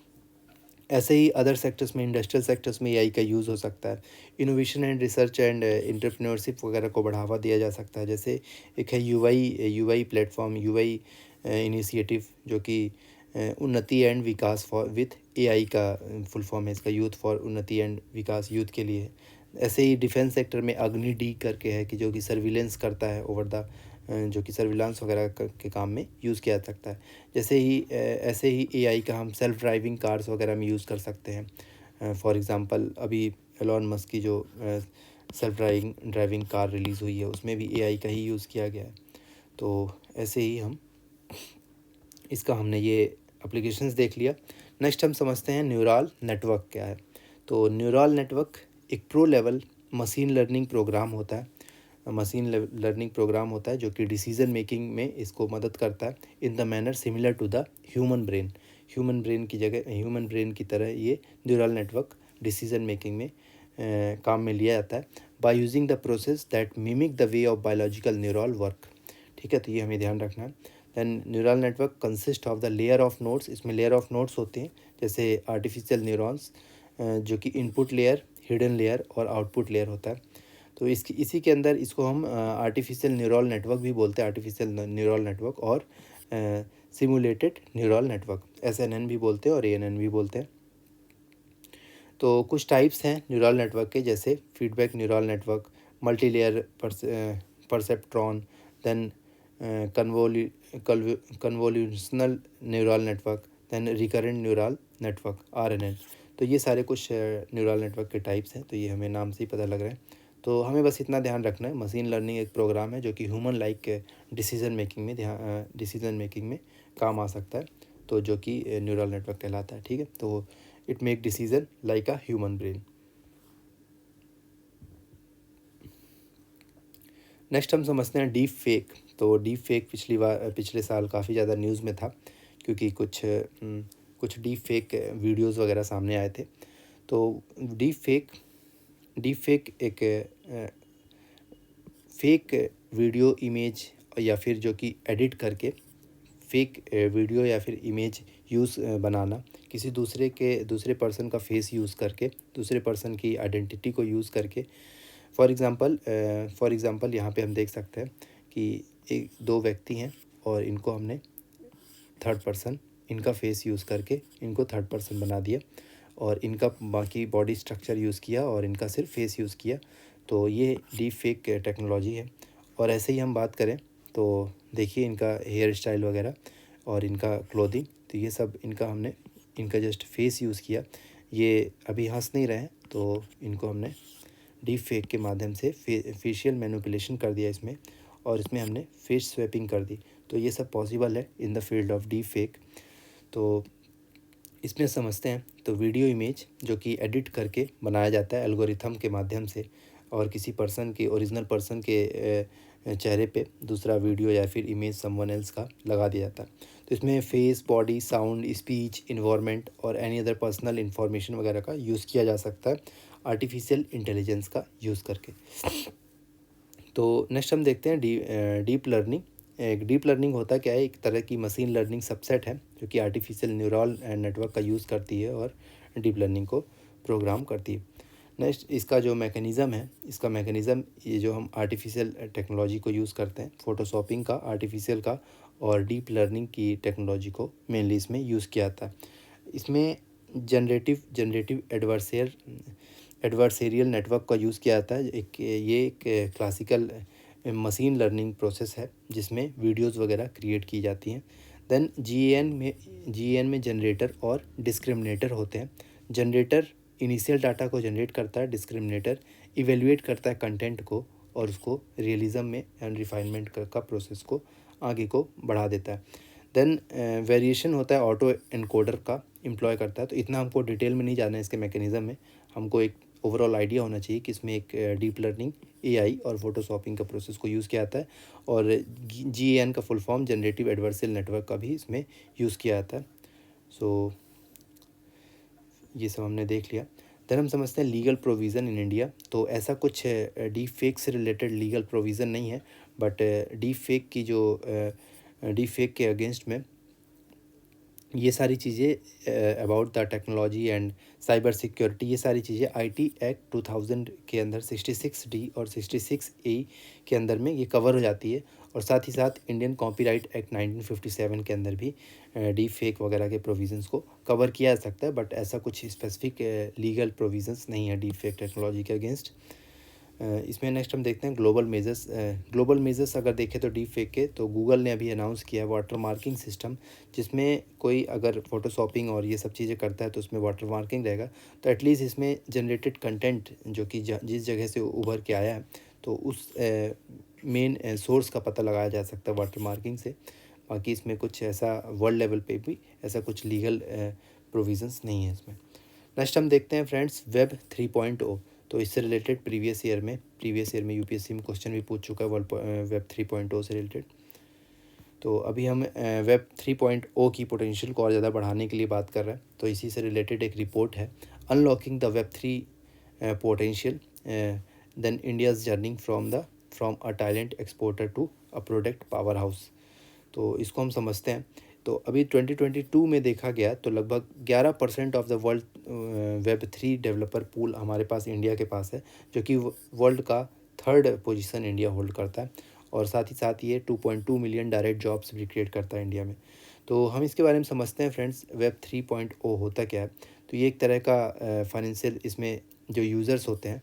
ऐसे ही अदर सेक्टर्स में, इंडस्ट्रियल सेक्टर्स में एआई का यूज़ हो सकता है। Innovation and research and entrepreneurship वगैरह को बढ़ावा दिया जा सकता है। जैसे एक है यूआई प्लेटफॉर्म, यूआई इनिशिएटिव, जो कि उन्नति and Vikas for with AI का फुल फॉर्म है इसका, यूथ फॉर उन्नति एंड विकास, यूथ के लिए है। ऐसे ही डिफेंस सेक्टर में अग्नि डी करके है कि जो कि सर्विलेंस करता है ओवर द, जो कि सर्विलांस वगैरह के काम में यूज़ किया जा सकता है। ऐसे ही एआई का हम सेल्फ ड्राइविंग कार्स वगैरह में यूज़ कर सकते हैं। फॉर एग्ज़ाम्पल अभी एलॉन मस्क की जो सेल्फ ड्राइविंग कार रिलीज़ हुई है उसमें भी एआई का ही यूज़ किया गया है। तो ऐसे ही हमने ये एप्लीकेशंस देख लिया। नेक्स्ट हम समझते हैं न्यूरल नेटवर्क क्या है। तो न्यूरल नेटवर्क एक pro level machine learning program होता है, लर्निंग प्रोग्राम होता है जो कि डिसीजन मेकिंग में इसको मदद करता है, in the manner similar to the human brain. Human brain की तरह ये न्यूरल नेटवर्क डिसीजन मेकिंग में काम में लिया जाता है, by using the process that mimic the way of biological neural work. ठीक है, तो ये हमें ध्यान रखना है। Then neural network consist of the layer of nodes, इसमें लेयर ऑफ नोड्स होते हैं जैसे आर्टिफिशियल न्यूरॉन्स, जो कि इनपुट लेयर, हिडन लेयर और आउटपुट लेयर होता है। तो इसी के अंदर इसको हम आर्टिफिशियल न्यूरल नेटवर्क भी बोलते हैं, आर्टिफिशियल न्यूरल नेटवर्क, और सिमुलेटेड न्यूरल नेटवर्क, एसएनएन भी बोलते हैं और एएनएन भी बोलते हैं। तो कुछ टाइप्स हैं न्यूरल नेटवर्क के, जैसे feedback neural network, multi layer perceptron, then convolutional neural network, then recurrent neural network, RNN. तो ये सारे कुछ न्यूरल नेटवर्क के टाइप्स हैं, तो ये हमें नाम से ही पता लग रहा है। तो हमें बस इतना ध्यान रखना है, मशीन लर्निंग एक प्रोग्राम है जो कि ह्यूमन लाइक डिसीजन मेकिंग में काम आ सकता है। तो जो कि न्यूरल नेटवर्क कहलाता है, ठीक है। तो it make decision like a human brain. Next हम समझते हैं डीप फेक। तो डीप फेक पिछले साल काफ़ी ज़्यादा न्यूज़ में था, क्योंकि कुछ डीप फेक वीडियोज़ वगैरह सामने आए थे। तो डीप फेक एक फेक वीडियो इमेज या फिर जो कि एडिट करके फेक वीडियो या फिर इमेज बनाना, किसी दूसरे पर्सन का फेस यूज़ करके, दूसरे पर्सन की आइडेंटिटी को यूज़ करके। फॉर एग्ज़ाम्पल यहाँ पे हम देख सकते हैं कि एक दो व्यक्ति हैं और इनको हमने थर्ड पर्सन, इनका फेस यूज़ करके इनको थर्ड पर्सन बना दिया, और इनका बाकी बॉडी स्ट्रक्चर यूज़ किया और इनका सिर्फ फेस यूज़ किया। तो ये डीप फेक टेक्नोलॉजी है। और ऐसे ही हम बात करें तो देखिए इनका हेयर स्टाइल वगैरह और इनका क्लोथिंग, तो ये सब इनका जस्ट फेस यूज़ किया। ये अभी हंस नहीं रहे हैं, तो इनको हमने डीप फेक के माध्यम से फेशियल मैनिपुलेशन कर दिया इसमें, और इसमें हमने फेस स्वैपिंग कर दी। तो ये सब पॉसिबल है in the field of deep fake. तो इसमें समझते हैं, तो वीडियो इमेज जो कि एडिट करके बनाया जाता है एल्गोरिथम के माध्यम से, और किसी पर्सन के ओरिजिनल पर्सन के चेहरे पे दूसरा वीडियो या फिर इमेज समवन एल्स का लगा दिया जाता है। तो इसमें face, body, sound, speech, environment और एनी अदर पर्सनल इन्फॉर्मेशन वगैरह का यूज़ किया जा सकता है आर्टिफिशियल इंटेलिजेंस का यूज़ करके। तो नेक्स्ट हम देखते हैं डीप लर्निंग। एक डीप लर्निंग होता क्या है, एक तरह की मशीन लर्निंग सबसेट है जो कि आर्टिफिशियल न्यूरल नेटवर्क का यूज़ करती है और डीप लर्निंग को प्रोग्राम करती है। नेक्स्ट इसका जो मैकेनिज़्म है, ये जो हम आर्टिफिशियल टेक्नोलॉजी को यूज़ करते हैं, फ़ोटोशॉपिंग का, आर्टिफिशियल का और डीप लर्निंग की टेक्नोलॉजी को मेनली इसमें यूज़ किया जाता है। इसमें जनरेटिव एडवर्सेरियल नेटवर्क का यूज़ किया जाता है। ये एक क्लासिकल मशीन लर्निंग प्रोसेस है जिसमें वीडियोस वगैरह क्रिएट की जाती हैं। देन जीएएन में जनरेटर और डिस्क्रिमिनेटर होते हैं। जनरेटर इनिशियल डाटा को जनरेट करता है, डिस्क्रिमिनेटर इवेल्युएट करता है कंटेंट को और उसको रियलिज्म में एंड रिफाइनमेंट का प्रोसेस को आगे को बढ़ा देता है। देन वेरिएशन होता है ऑटो एनकोडर का एम्प्लॉय करता है। तो इतना हमको डिटेल में नहीं जाना है इसके मैकेनिज़्म में, हमको एक ओवरऑल आइडिया होना चाहिए कि इसमें एक डीप लर्निंग, एआई और फोटोशॉपिंग का प्रोसेस को यूज़ किया जाता है, और जीएएन का full form generative adversarial network का भी इसमें यूज़ किया जाता है। सो ये सब हमने देख लिया। देन हम समझते हैं लीगल प्रोविज़न इन इंडिया। तो ऐसा कुछ डीप फेक से रिलेटेड लीगल प्रोविज़न नहीं है, बट डीप फेक के अगेंस्ट में ये सारी चीज़ें about the technology and cyber security, ये सारी चीज़ें आईटी एक्ट 2000 के अंदर 66D और 66A के अंदर में ये कवर हो जाती है, और साथ ही साथ इंडियन कॉपीराइट एक्ट 1957 के अंदर भी डीप फेक वगैरह के प्रोविज़न्स को कवर किया जा सकता है। बट ऐसा कुछ स्पेसिफिक लीगल प्रोविज़न्स नहीं है डीप फेक टेक्नोलॉजी के अगेंस्ट। इसमें नेक्स्ट हम देखते हैं ग्लोबल मेजर्स अगर देखें तो डीप फेक के, तो गूगल ने अभी अनाउंस किया है वाटर मार्किंग सिस्टम, जिसमें कोई अगर फोटोशॉपिंग और ये सब चीज़ें करता है तो उसमें वाटर मार्किंग रहेगा। तो एटलीस्ट इसमें जनरेटेड कंटेंट जो कि जिस जगह से उभर के आया है, तो उस मेन सोर्स का पता लगाया जा सकता है वाटर मार्किंग से। बाकी इसमें कुछ ऐसा वर्ल्ड लेवल पे भी ऐसा कुछ लीगल प्रोविज़न्स नहीं है इसमें। नेक्स्ट हम देखते हैं फ्रेंड्स वेब 3.0। तो इससे रिलेटेड प्रीवियस ईयर में यूपीएससी में क्वेश्चन भी पूछ चुका है वेब 3.0 से रिलेटेड। तो अभी हम वेब 3.0 की पोटेंशियल को और ज़्यादा बढ़ाने के लिए बात कर रहे हैं। तो इसी से रिलेटेड एक रिपोर्ट है, unlocking the web 3 potential, then India's journey from a talent exporter to a product powerhouse. तो इसको हम समझते हैं। तो अभी 2022 में देखा गया तो लगभग 11% of the world web 3 developer pool हमारे पास इंडिया के पास है, जो कि वर्ल्ड का 3rd पोजीशन इंडिया होल्ड करता है, और साथ ही साथ ये 2.2 मिलियन डायरेक्ट जॉब्स भी क्रिएट करता है इंडिया में। तो हम इसके बारे में समझते हैं फ्रेंड्स, वेब 3.0 होता क्या है। तो ये एक तरह का फाइनेंशियल, इसमें जो यूज़र्स होते हैं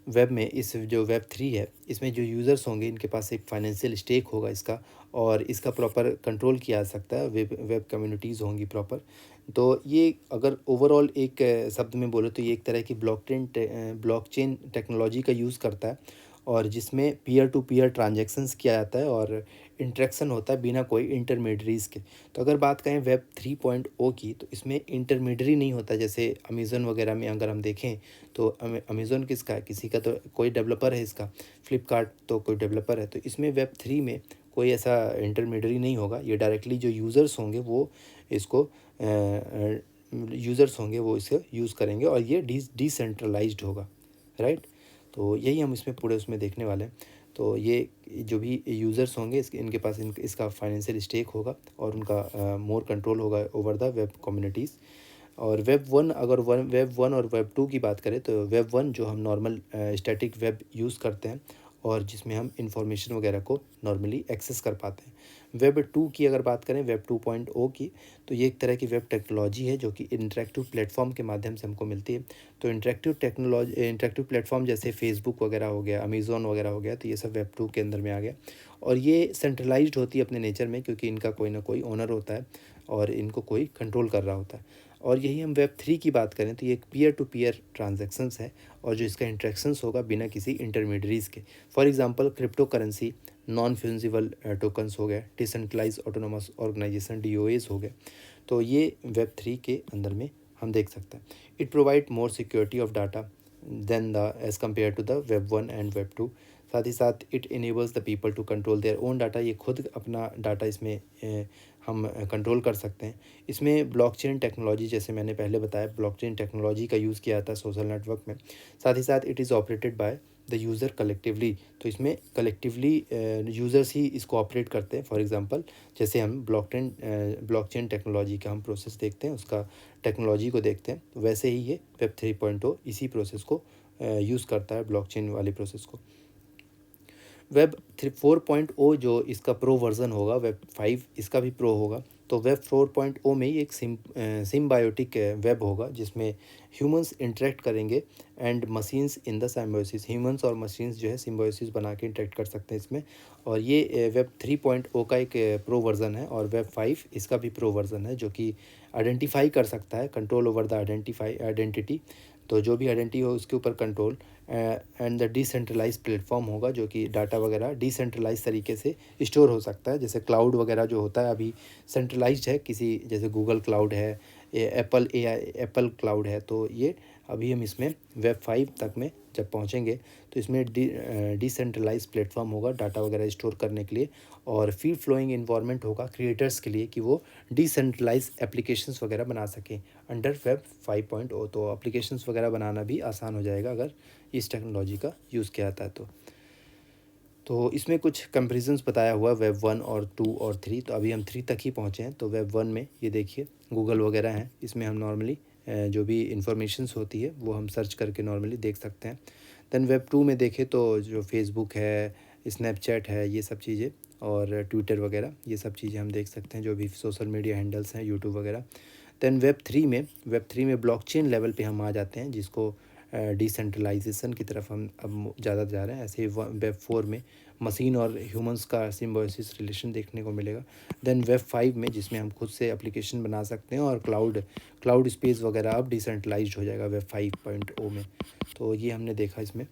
वेब में, इस जो वेब 3 है इसमें जो यूज़र्स होंगे इनके पास एक फाइनेंशियल स्टेक होगा इसका, और इसका प्रॉपर कंट्रोल किया जा सकता है, वेब कम्युनिटीज़ होंगी प्रॉपर। तो ये अगर ओवरऑल एक शब्द में बोले तो ये एक तरह की ब्लॉकचेन टेक्नोलॉजी का यूज़ करता है, और जिसमें पीयर टू पीयर ट्रांजैक्शंस किया जाता है और इंटरेक्शन होता है बिना कोई इंटरमीडियरीज़ के। तो अगर बात करें वेब 3.0 की, तो इसमें इंटरमीडियरी नहीं होता। जैसे अमेज़न वगैरह में अगर हम देखें तो अमेज़न किसका है, किसी का, तो कोई डेवलपर है इसका, फ्लिपकार्ट तो कोई डेवलपर है। तो इसमें वेब 3 में कोई ऐसा इंटरमीडियरी नहीं होगा। ये डायरेक्टली जो यूज़र्स होंगे वो इसको इसे यूज़ करेंगे और ये डिसेंट्रलाइज्ड होगा, राइट। तो यही हम इसमें पूरे उसमें देखने वाले हैं। तो ये जो भी यूज़र्स होंगे इनके पास इसका फाइनेंशियल स्टेक होगा और उनका मोर कंट्रोल होगा ओवर द वेब कम्युनिटीज़। और वेब वन और वेब टू की बात करें तो वेब वन जो हम नॉर्मल स्टैटिक वेब यूज़ करते हैं और जिसमें हम इंफॉर्मेशन वगैरह को नॉर्मली एक्सेस कर पाते हैं। वेब टू की अगर बात करें, वेब 2.0 की, तो ये एक तरह की वेब टेक्नोलॉजी है जो कि इंटरेक्टिव प्लेटफॉर्म के माध्यम से हमको मिलती है। तो इंटरेक्टिव प्लेटफॉर्म जैसे फेसबुक वगैरह हो गया, अमेज़ॉन वगैरह हो गया, तो ये सब वेब टू के अंदर में आ गया। और ये सेंट्रलाइज्ड होती है अपने नेचर में, क्योंकि इनका कोई ना कोई ओनर होता है और इनको कोई कंट्रोल कर रहा होता है। और यही हम वेब 3 की बात करें तो ये एक पीयर टू पीयर ट्रांजैक्शंस है और जो इसका इंटरेक्शंस होगा बिना किसी इंटरमीडियरीज़ के। For example crypto currency, non fusible tokens हो गए, डिसेंट्रलाइज ऑटोनोमस ऑर्गेनाइजेशन डीओएस हो गए। तो ये वेब 3 के अंदर में हम देख सकते हैं। It provide more security of data then the as compare to the web 1 and web 2। साथ ही साथ it enables the people to control their own data. ये खुद अपना डाटा इसमें हम कंट्रोल कर सकते हैं। इसमें ब्लॉकचेन टेक्नोलॉजी, जैसे मैंने पहले बताया, ब्लॉकचेन टेक्नोलॉजी का यूज़ किया जाता है सोशल नेटवर्क में। साथ ही साथ it is operated by the user collectively. तो इसमें कलेक्टिवली यूज़र्स ही इसको ऑपरेट करते हैं। फॉर एग्जांपल जैसे हम ब्लॉकचेन टेक्नोलॉजी का हम प्रोसेस देखते हैं, उसका टेक्नोलॉजी को देखते हैं, तो वैसे ही ये वेब 3.0 इसी प्रोसेस को यूज़ करता है, ब्लॉकचेन वाली प्रोसेस को। वेब 4.0 जो इसका प्रो वर्ज़न होगा, वेब 5 इसका भी प्रो होगा। तो वेब 4.0 में ही एक सिम्बायोटिक वेब होगा जिसमें ह्यूमंस इंटरेक्ट करेंगे and machines in the symbiosis. Humans और मशीन्स जो है सिम्बायोसिस बना के इंटरेक्ट कर सकते हैं इसमें। और ये वेब 3.0 का एक प्रो वर्ज़न है और वेब 5 इसका भी प्रो वर्ज़न है, जो कि आइडेंटिफाई कर सकता है, कंट्रोल ओवर द आइडेंटिटी। तो जो भी आइडेंटिटी हो उसके ऊपर control and the decentralise platform होगा, जो कि डाटा वगैरह डिसेंट्रलाइज तरीके से स्टोर हो सकता है। जैसे क्लाउड वगैरह जो होता है अभी सेंट्रलाइज्ड है, किसी जैसे गूगल क्लाउड है, एप्पल क्लाउड है। तो ये अभी हम इसमें वेब 5 तक में जब पहुंचेंगे तो इसमें डिसेंट्रलाइज प्लेटफॉर्म होगा डाटा वगैरह स्टोर करने के लिए, और फ्री फ्लोइंग इन्वायरमेंट होगा क्रिएटर्स के लिए कि वो डिसेंट्रलाइज एप्लीकेशंस वगैरह बना सकें अंडर वेब 5.0। तो एप्लीकेशंस वगैरह बनाना भी आसान हो जाएगा अगर इस टेक्नोलॉजी का यूज़ किया जाता है तो इसमें कुछ कंपेरिजन्स बताया हुआ वेब 1 और 2 और 3। तो अभी हम 3 तक ही पहुँचे हैं। तो वेब 1 में ये देखिए गूगल वगैरह हैं, इसमें हम नॉर्मली जो भी इंफॉर्मेशंस होती है वो हम सर्च करके नॉर्मली देख सकते हैं। देन वेब 2 में देखें तो जो फेसबुक है, स्नैपचैट है, ये सब चीज़ें, और ट्विटर वगैरह, ये सब चीज़ें हम देख सकते हैं, जो भी सोशल मीडिया हैंडल्स हैं, यूट्यूब वगैरह। देन वेब 3 में ब्लॉकचेन लेवल पे हम आ जाते हैं, जिसको डिसेंट्रलाइजेशन की तरफ हम अब ज़्यादा जा रहे हैं। ऐसे ही वेब 4 में मशीन और ह्यूमंस का सिम्बायोसिस रिलेशन देखने को मिलेगा। देन वेब 5 में जिसमें हम खुद से एप्लीकेशन बना सकते हैं और क्लाउड स्पेस वगैरह अब डिसेंट्रलाइज्ड हो जाएगा वेब 5.0 में। तो ये हमने देखा इसमें।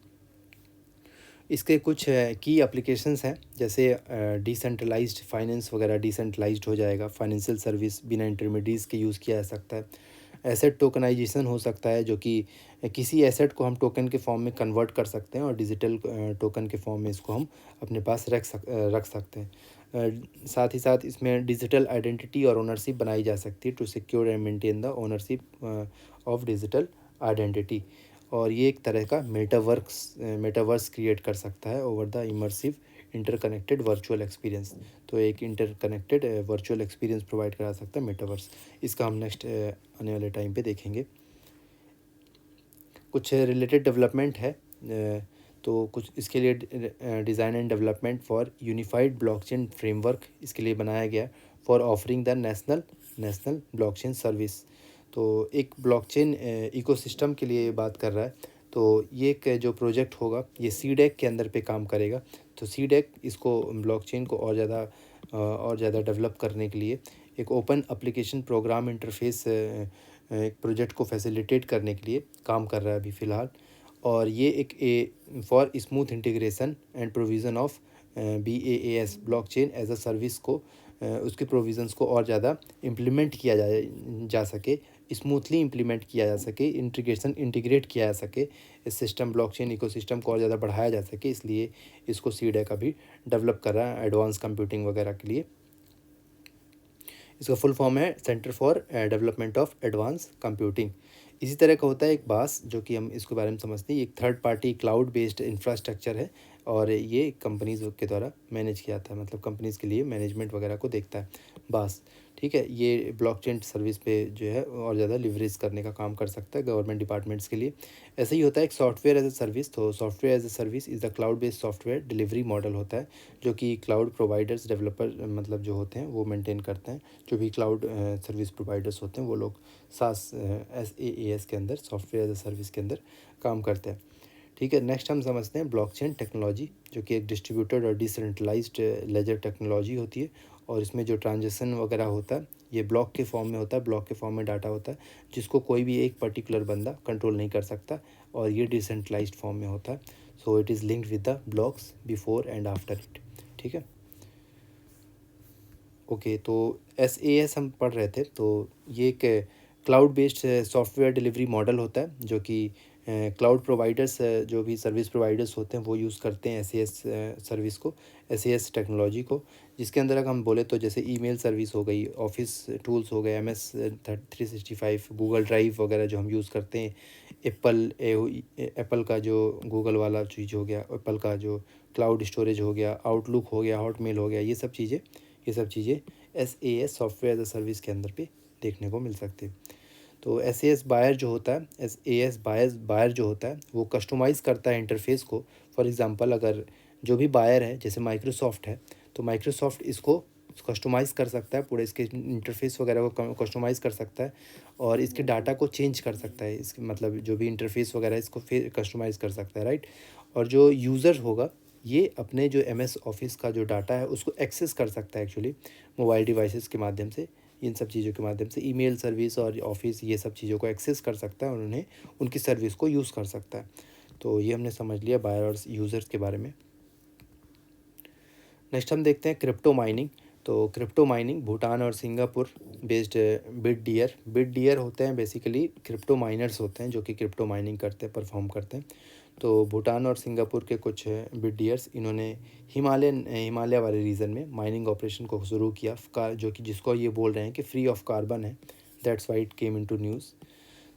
इसके कुछ की एप्लीकेशंस हैं, जैसे डिसेंट्रलाइज्ड फाइनेंस वगैरह डिसेंट्रलाइज्ड हो जाएगा। फाइनेंशियल सर्विस बिना इंटरमीडिएट्स के यूज़ किया जा सकता है। एसेट टोकनाइजेशन हो सकता है, जो कि किसी एसेट को हम टोकन के फॉर्म में कन्वर्ट कर सकते हैं और डिजिटल टोकन के फॉर्म में इसको हम अपने पास रख सकते हैं। साथ ही साथ इसमें डिजिटल आइडेंटिटी और ओनरशिप बनाई जा सकती है to secure and maintain the ownership of digital identity. और ये एक तरह का मेटावर्स क्रिएट कर सकता है over the immersive interconnected virtual experience. तो एक इंटरकनेक्टेड वर्चुअल एक्सपीरियंस प्रोवाइड करा सकता है मेटावर्स। इसका हम नेक्स्ट आने वाले टाइम पे देखेंगे। कुछ रिलेटेड डेवलपमेंट है, तो कुछ इसके लिए design and development for unified blockchain framework इसके लिए बनाया गया for offering the national blockchain service. तो एक ब्लॉकचेन इकोसिस्टम के लिए बात कर रहा है। तो ये एक जो प्रोजेक्ट होगा ये सीडेक के अंदर पे काम करेगा। तो सीडेक इसको ब्लॉकचेन को और ज़्यादा डेवलप करने के लिए एक ओपन एप्लीकेशन प्रोग्राम इंटरफेस एक प्रोजेक्ट को फैसिलिटेट करने के लिए काम कर रहा है अभी फ़िलहाल। और ये एक for smooth integration and provision of BaaS blockchain as a service को उसके प्रोविज़न्स को और ज़्यादा इम्प्लीमेंट किया जा सके, स्मूथली इम्प्लीमेंट किया जा सके, इंटीग्रेट किया जा सके, इस सिस्टम ब्लॉकचेन इकोसिस्टम को और ज़्यादा बढ़ाया जा सके, इसलिए इसको सीडेक अभी डेवलप कर रहा है एडवांस कंप्यूटिंग वगैरह के लिए। इसका फुल फॉर्म है centre for development of advance computing. इसी तरह का होता है एक बास, जो कि हम इसके बारे में समझते हैं, एक third partly cloud based infrastructure है और ये कंपनीज़ के द्वारा मैनेज किया जाता है, मतलब कंपनीज़ के लिए मैनेजमेंट वगैरह को देखता है बास। ठीक है, ये ब्लॉकचेन सर्विस पे जो है और ज़्यादा लिवरेज करने का काम कर सकता है गवर्नमेंट डिपार्टमेंट्स के लिए। ऐसे ही होता है एक सॉफ्टवेयर एज ए सर्विस। तो software as a service is the cloud based software delivery model होता है, जो कि क्लाउड प्रोवाइडर्स डेवलपर मतलब जो होते हैं वो मेंटेन करते हैं। जो भी क्लाउड सर्विस प्रोवाइडर्स होते हैं वो लोग SaaS के अंदर, सॉफ्टवेयर एज ए सर्विस के अंदर काम करते हैं। ठीक है, नेक्स्ट हम समझते हैं ब्लॉकचेन टेक्नोलॉजी, जो कि एक डिस्ट्रीब्यूटेड और डिसेंट्रलाइज्ड लेजर टेक्नोलॉजी होती है और इसमें जो ट्रांजेक्शन वगैरह होता है ये ब्लॉक के फॉर्म में होता है, ब्लॉक के फॉर्म में डाटा होता है जिसको कोई भी एक पर्टिकुलर बंदा कंट्रोल नहीं कर सकता और ये डिसेंट्रलाइज्ड फॉर्म में होता है। So it is linked with the blocks before and after it. ठीक है, ओके। तो SAS हम पढ़ रहे थे, तो ये एक cloud based software delivery model होता है, जो कि क्लाउड प्रोवाइडर्स जो भी सर्विस प्रोवाइडर्स होते हैं वो यूज़ करते हैं SAS सर्विस को, SAS टेक्नोलॉजी को, जिसके अंदर अगर हम बोले तो जैसे ईमेल सर्विस हो गई, ऑफिस टूल्स हो गए, MS 365, गूगल ड्राइव वगैरह जो हम यूज़ करते हैं, एप्पल का जो गूगल वाला चीज़ हो गया, एप्पल का जो क्लाउड स्टोरेज हो गया, आउटलुक हो गया, हॉटमेल हो गया, ये सब चीज़ें SAS software as a service के अंदर पे देखने को मिल सकती है। तो SAS बायर जो होता है, SAS बायर जो होता है वो कस्टमाइज़ करता है इंटरफेस को। फॉर एग्जांपल अगर जो भी बायर है जैसे माइक्रोसॉफ्ट है, तो माइक्रोसॉफ्ट इसको कस्टमाइज़ कर सकता है, पूरे इसके इंटरफेस वगैरह को कस्टमाइज़ कर सकता है और इसके डाटा को चेंज कर सकता है, इसके मतलब जो भी इंटरफेस वगैरह है इसको फिर कस्टमाइज़ कर सकता है, राइट। और जो यूज़र होगा ये अपने जो MS ऑफिस का जो डाटा है उसको एक्सेस कर सकता है एक्चुअली मोबाइल डिवाइसेस के माध्यम से, इन सब चीज़ों के माध्यम से ईमेल सर्विस और ऑफिस ये सब चीज़ों को एक्सेस कर सकता है और उन्हें उनकी सर्विस को यूज़ कर सकता है। तो ये हमने समझ लिया बायर और यूज़र्स के बारे में। नेक्स्ट हम देखते हैं क्रिप्टो माइनिंग। तो क्रिप्टो माइनिंग भूटान और सिंगापुर बेस्ड बिट डियर होते हैं, बेसिकली क्रिप्टो माइनर्स होते हैं जो कि क्रिप्टो माइनिंग करते हैं, परफॉर्म करते हैं। तो भूटान और सिंगापुर के कुछ बिट डियर्स, इन्होंने हिमालय वाले रीजन में माइनिंग ऑपरेशन को शुरू किया, जो कि जिसको ये बोल रहे हैं कि फ्री ऑफ कार्बन है, that's why it came into news.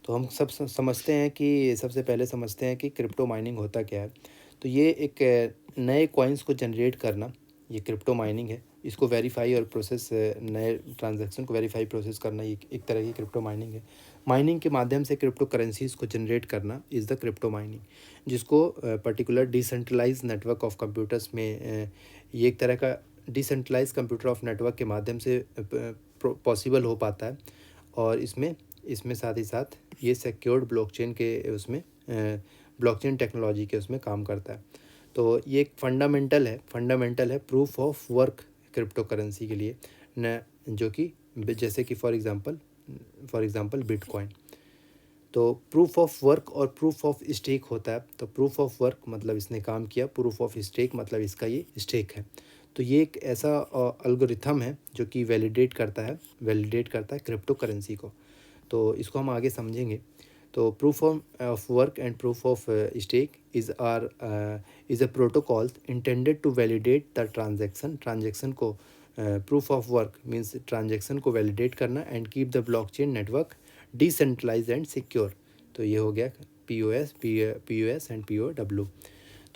तो हम सब समझते हैं कि सबसे पहले समझते हैं कि क्रिप्टो माइनिंग होता क्या है। तो ये एक नए कॉइन्स को जनरेट करना, ये क्रिप्टो माइनिंग है। इसको वेरीफाई और प्रोसेस, नए ट्रांजैक्शन को वेरीफाई प्रोसेस करना, ये एक तरह की क्रिप्टो माइनिंग है। माइनिंग के माध्यम से क्रिप्टो करेंसीज को जनरेट करना इज़ द क्रिप्टो माइनिंग, जिसको particular decentralise network of computers में ये एक तरह का डिसेंट्रलाइज कंप्यूटर ऑफ नेटवर्क के माध्यम से पॉसिबल हो पाता है। और इसमें इसमें साथ ही साथ ये सिक्योर्ड ब्लॉकचेन के उसमें ब्लॉकचेन टेक्नोलॉजी के उसमें काम करता है। तो ये एक फंडामेंटल है proof of work crypto currency के लिए न, जो कि जैसे कि फॉर एग्जांपल बिटकॉइन। तो प्रूफ ऑफ वर्क और प्रूफ ऑफ स्टेक होता है। तो प्रूफ ऑफ वर्क मतलब इसने काम किया, प्रूफ ऑफ स्टेक मतलब इसका ये स्टेक है। तो ये एक ऐसा एल्गोरिथम है जो कि वैलिडेट करता है क्रिप्टो करेंसी को। तो इसको हम आगे समझेंगे। तो proof of work and proof of stake is a protocol intended to validate the transaction को proof of work means transaction को वैलिडेट करना and keep the blockchain network decentralize and secure. तो ये हो गया POS एंड POW।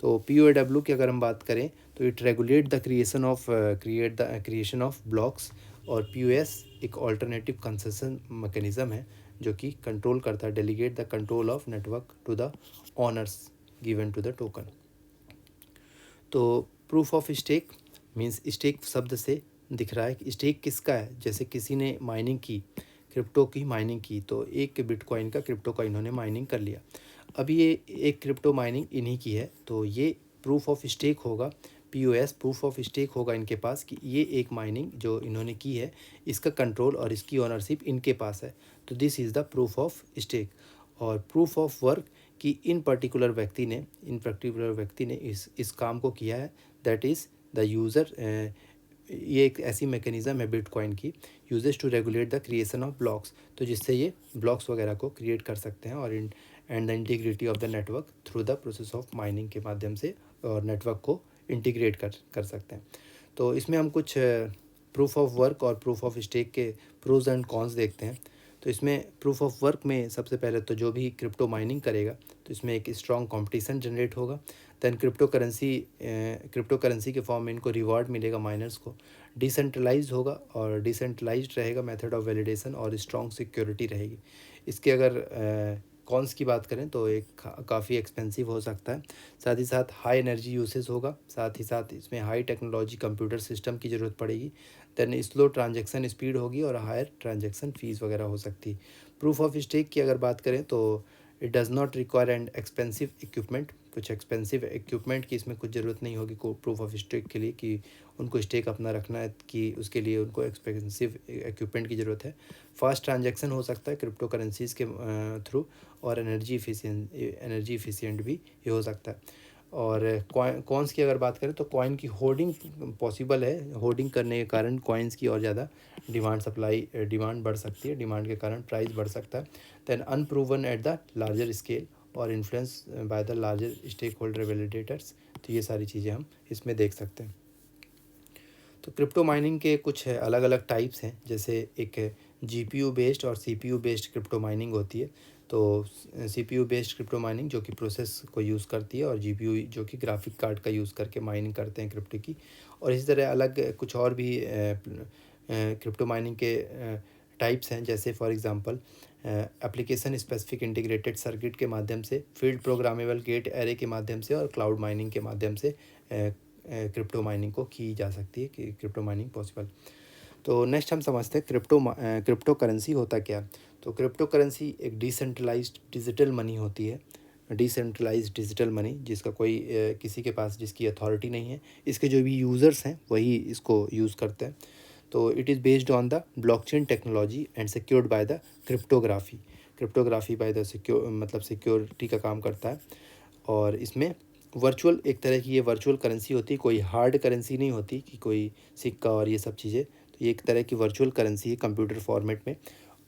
तो POW की अगर हम बात करें तो it regulate the creation of blocks और POS एक ऑल्टरनेटिव कंसेशन मैकेनिज्म है जो कि कंट्रोल करता है, delegate the control of network to the owners given to the token. तो proof of stake means stake शब्द से दिख रहा है कि स्टेक किसका है। जैसे किसी ने माइनिंग की, क्रिप्टो की माइनिंग की, तो एक बिटकॉइन का क्रिप्टो का इन्होंने माइनिंग कर लिया। अभी ये एक क्रिप्टो माइनिंग इन्हीं की है, तो ये प्रूफ ऑफ स्टेक होगा, POS प्रूफ ऑफ स्टेक होगा इनके पास कि ये एक माइनिंग जो इन्होंने की है इसका कंट्रोल और इसकी ओनरशिप इनके पास है। तो this is the proof of stake. और प्रूफ ऑफ वर्क कि इन पर्टिकुलर व्यक्ति ने इस काम को किया है, दैट इज़ द यूज़र। ये एक ऐसी मैकेनिज़्म है बिटकॉइन की, uses to regulate the creation of blocks, तो जिससे ये ब्लॉक्स वगैरह को क्रिएट कर सकते हैं और and the integrity of the network through the process of mining के माध्यम से और नेटवर्क को इंटीग्रेट कर सकते हैं। तो इसमें हम कुछ प्रूफ ऑफ वर्क और प्रूफ ऑफ स्टेक के प्रोज एंड कॉन्स देखते हैं। तो इसमें प्रूफ ऑफ वर्क में सबसे पहले तो जो भी क्रिप्टो माइनिंग करेगा तो इसमें एक स्ट्रॉन्ग कंपटीशन जनरेट होगा। देन क्रिप्टो करेंसी के फॉर्म में इनको रिवॉर्ड मिलेगा माइनर्स को। डिसेंट्रलाइज्ड होगा और डिसेंट्रलाइज्ड रहेगा मेथड ऑफ वैलिडेशन और स्ट्रॉन्ग सिक्योरिटी रहेगी। इसके अगर कॉन्स की बात करें तो एक काफ़ी एक्सपेंसिव हो सकता है। साथ ही साथ हाई एनर्जी यूसेज होगा, साथ ही साथ इसमें हाई टेक्नोलॉजी कंप्यूटर सिस्टम की ज़रूरत पड़ेगी। देन स्लो ट्रांजैक्शन स्पीड होगी और हायर ट्रांजैक्शन फीस वगैरह हो सकती है। प्रूफ ऑफ स्टेक की अगर बात करें तो it does not require and expensive equipment, कुछ एक्सपेंसिव इक्विपमेंट की इसमें कुछ ज़रूरत नहीं होगी को प्रूफ ऑफ स्टेक के लिए कि उनको स्टेक अपना रखना है कि उसके लिए उनको एक्सपेंसिव इक्विपमेंट की ज़रूरत है। फास्ट ट्रांजैक्शन हो सकता है क्रिप्टो करेंसीज के थ्रू और एनर्जी इफिशिएंट भी ये हो सकता है। और कॉइन्स की अगर बात करें तो कॉइन की होर्डिंग पॉसिबल है। होर्डिंग करने के कारण कॉइन्स की और ज़्यादा डिमांड बढ़ सकती है, डिमांड के कारण प्राइस बढ़ सकता है। Then unproven at the larger scale और influence by the larger stakeholder validators, तो ये सारी चीज़ें हम इसमें देख सकते हैं। तो क्रिप्टो माइनिंग के कुछ अलग अलग टाइप्स हैं, जैसे एक जीपीयू बेस्ड और सीपीयू बेस्ड क्रिप्टो माइनिंग होती है। तो सीपीयू बेस्ड क्रिप्टो माइनिंग जो कि प्रोसेस को यूज़ करती है और जीपीयू जो कि ग्राफिक कार्ड का यूज़ करके माइनिंग करते हैं क्रिप्टो की। और इसी तरह अलग कुछ और भी क्रिप्टो माइनिंग के टाइप्स हैं, जैसे for example application specific integrated circuit के माध्यम से, फील्ड प्रोग्रामेबल गेट एरे के माध्यम से और क्लाउड माइनिंग के माध्यम से क्रिप्टो माइनिंग को की जा सकती है कि क्रिप्टो माइनिंग पॉसिबल। तो नेक्स्ट हम समझते हैं क्रिप्टो करेंसी होता क्या है। तो क्रिप्टो करेंसी एक डिसेंट्रलाइज्ड डिजिटल मनी होती है, डिसेंट्रलाइज्ड डिजिटल मनी जिसका कोई किसी के पास जिसकी अथॉरिटी नहीं है, इसके जो भी यूज़र्स हैं वही इसको यूज़ करते हैं। तो it is based on the blockchain technology and secured by the cryptography by the security का काम करता है। और इसमें वर्चुअल एक तरह की ये वर्चुअल करेंसी होती है, कोई हार्ड करेंसी नहीं होती कि कोई सिक्का और ये सब चीज़ें। तो ये एक तरह की वर्चुअल करेंसी है कंप्यूटर फॉर्मेट में,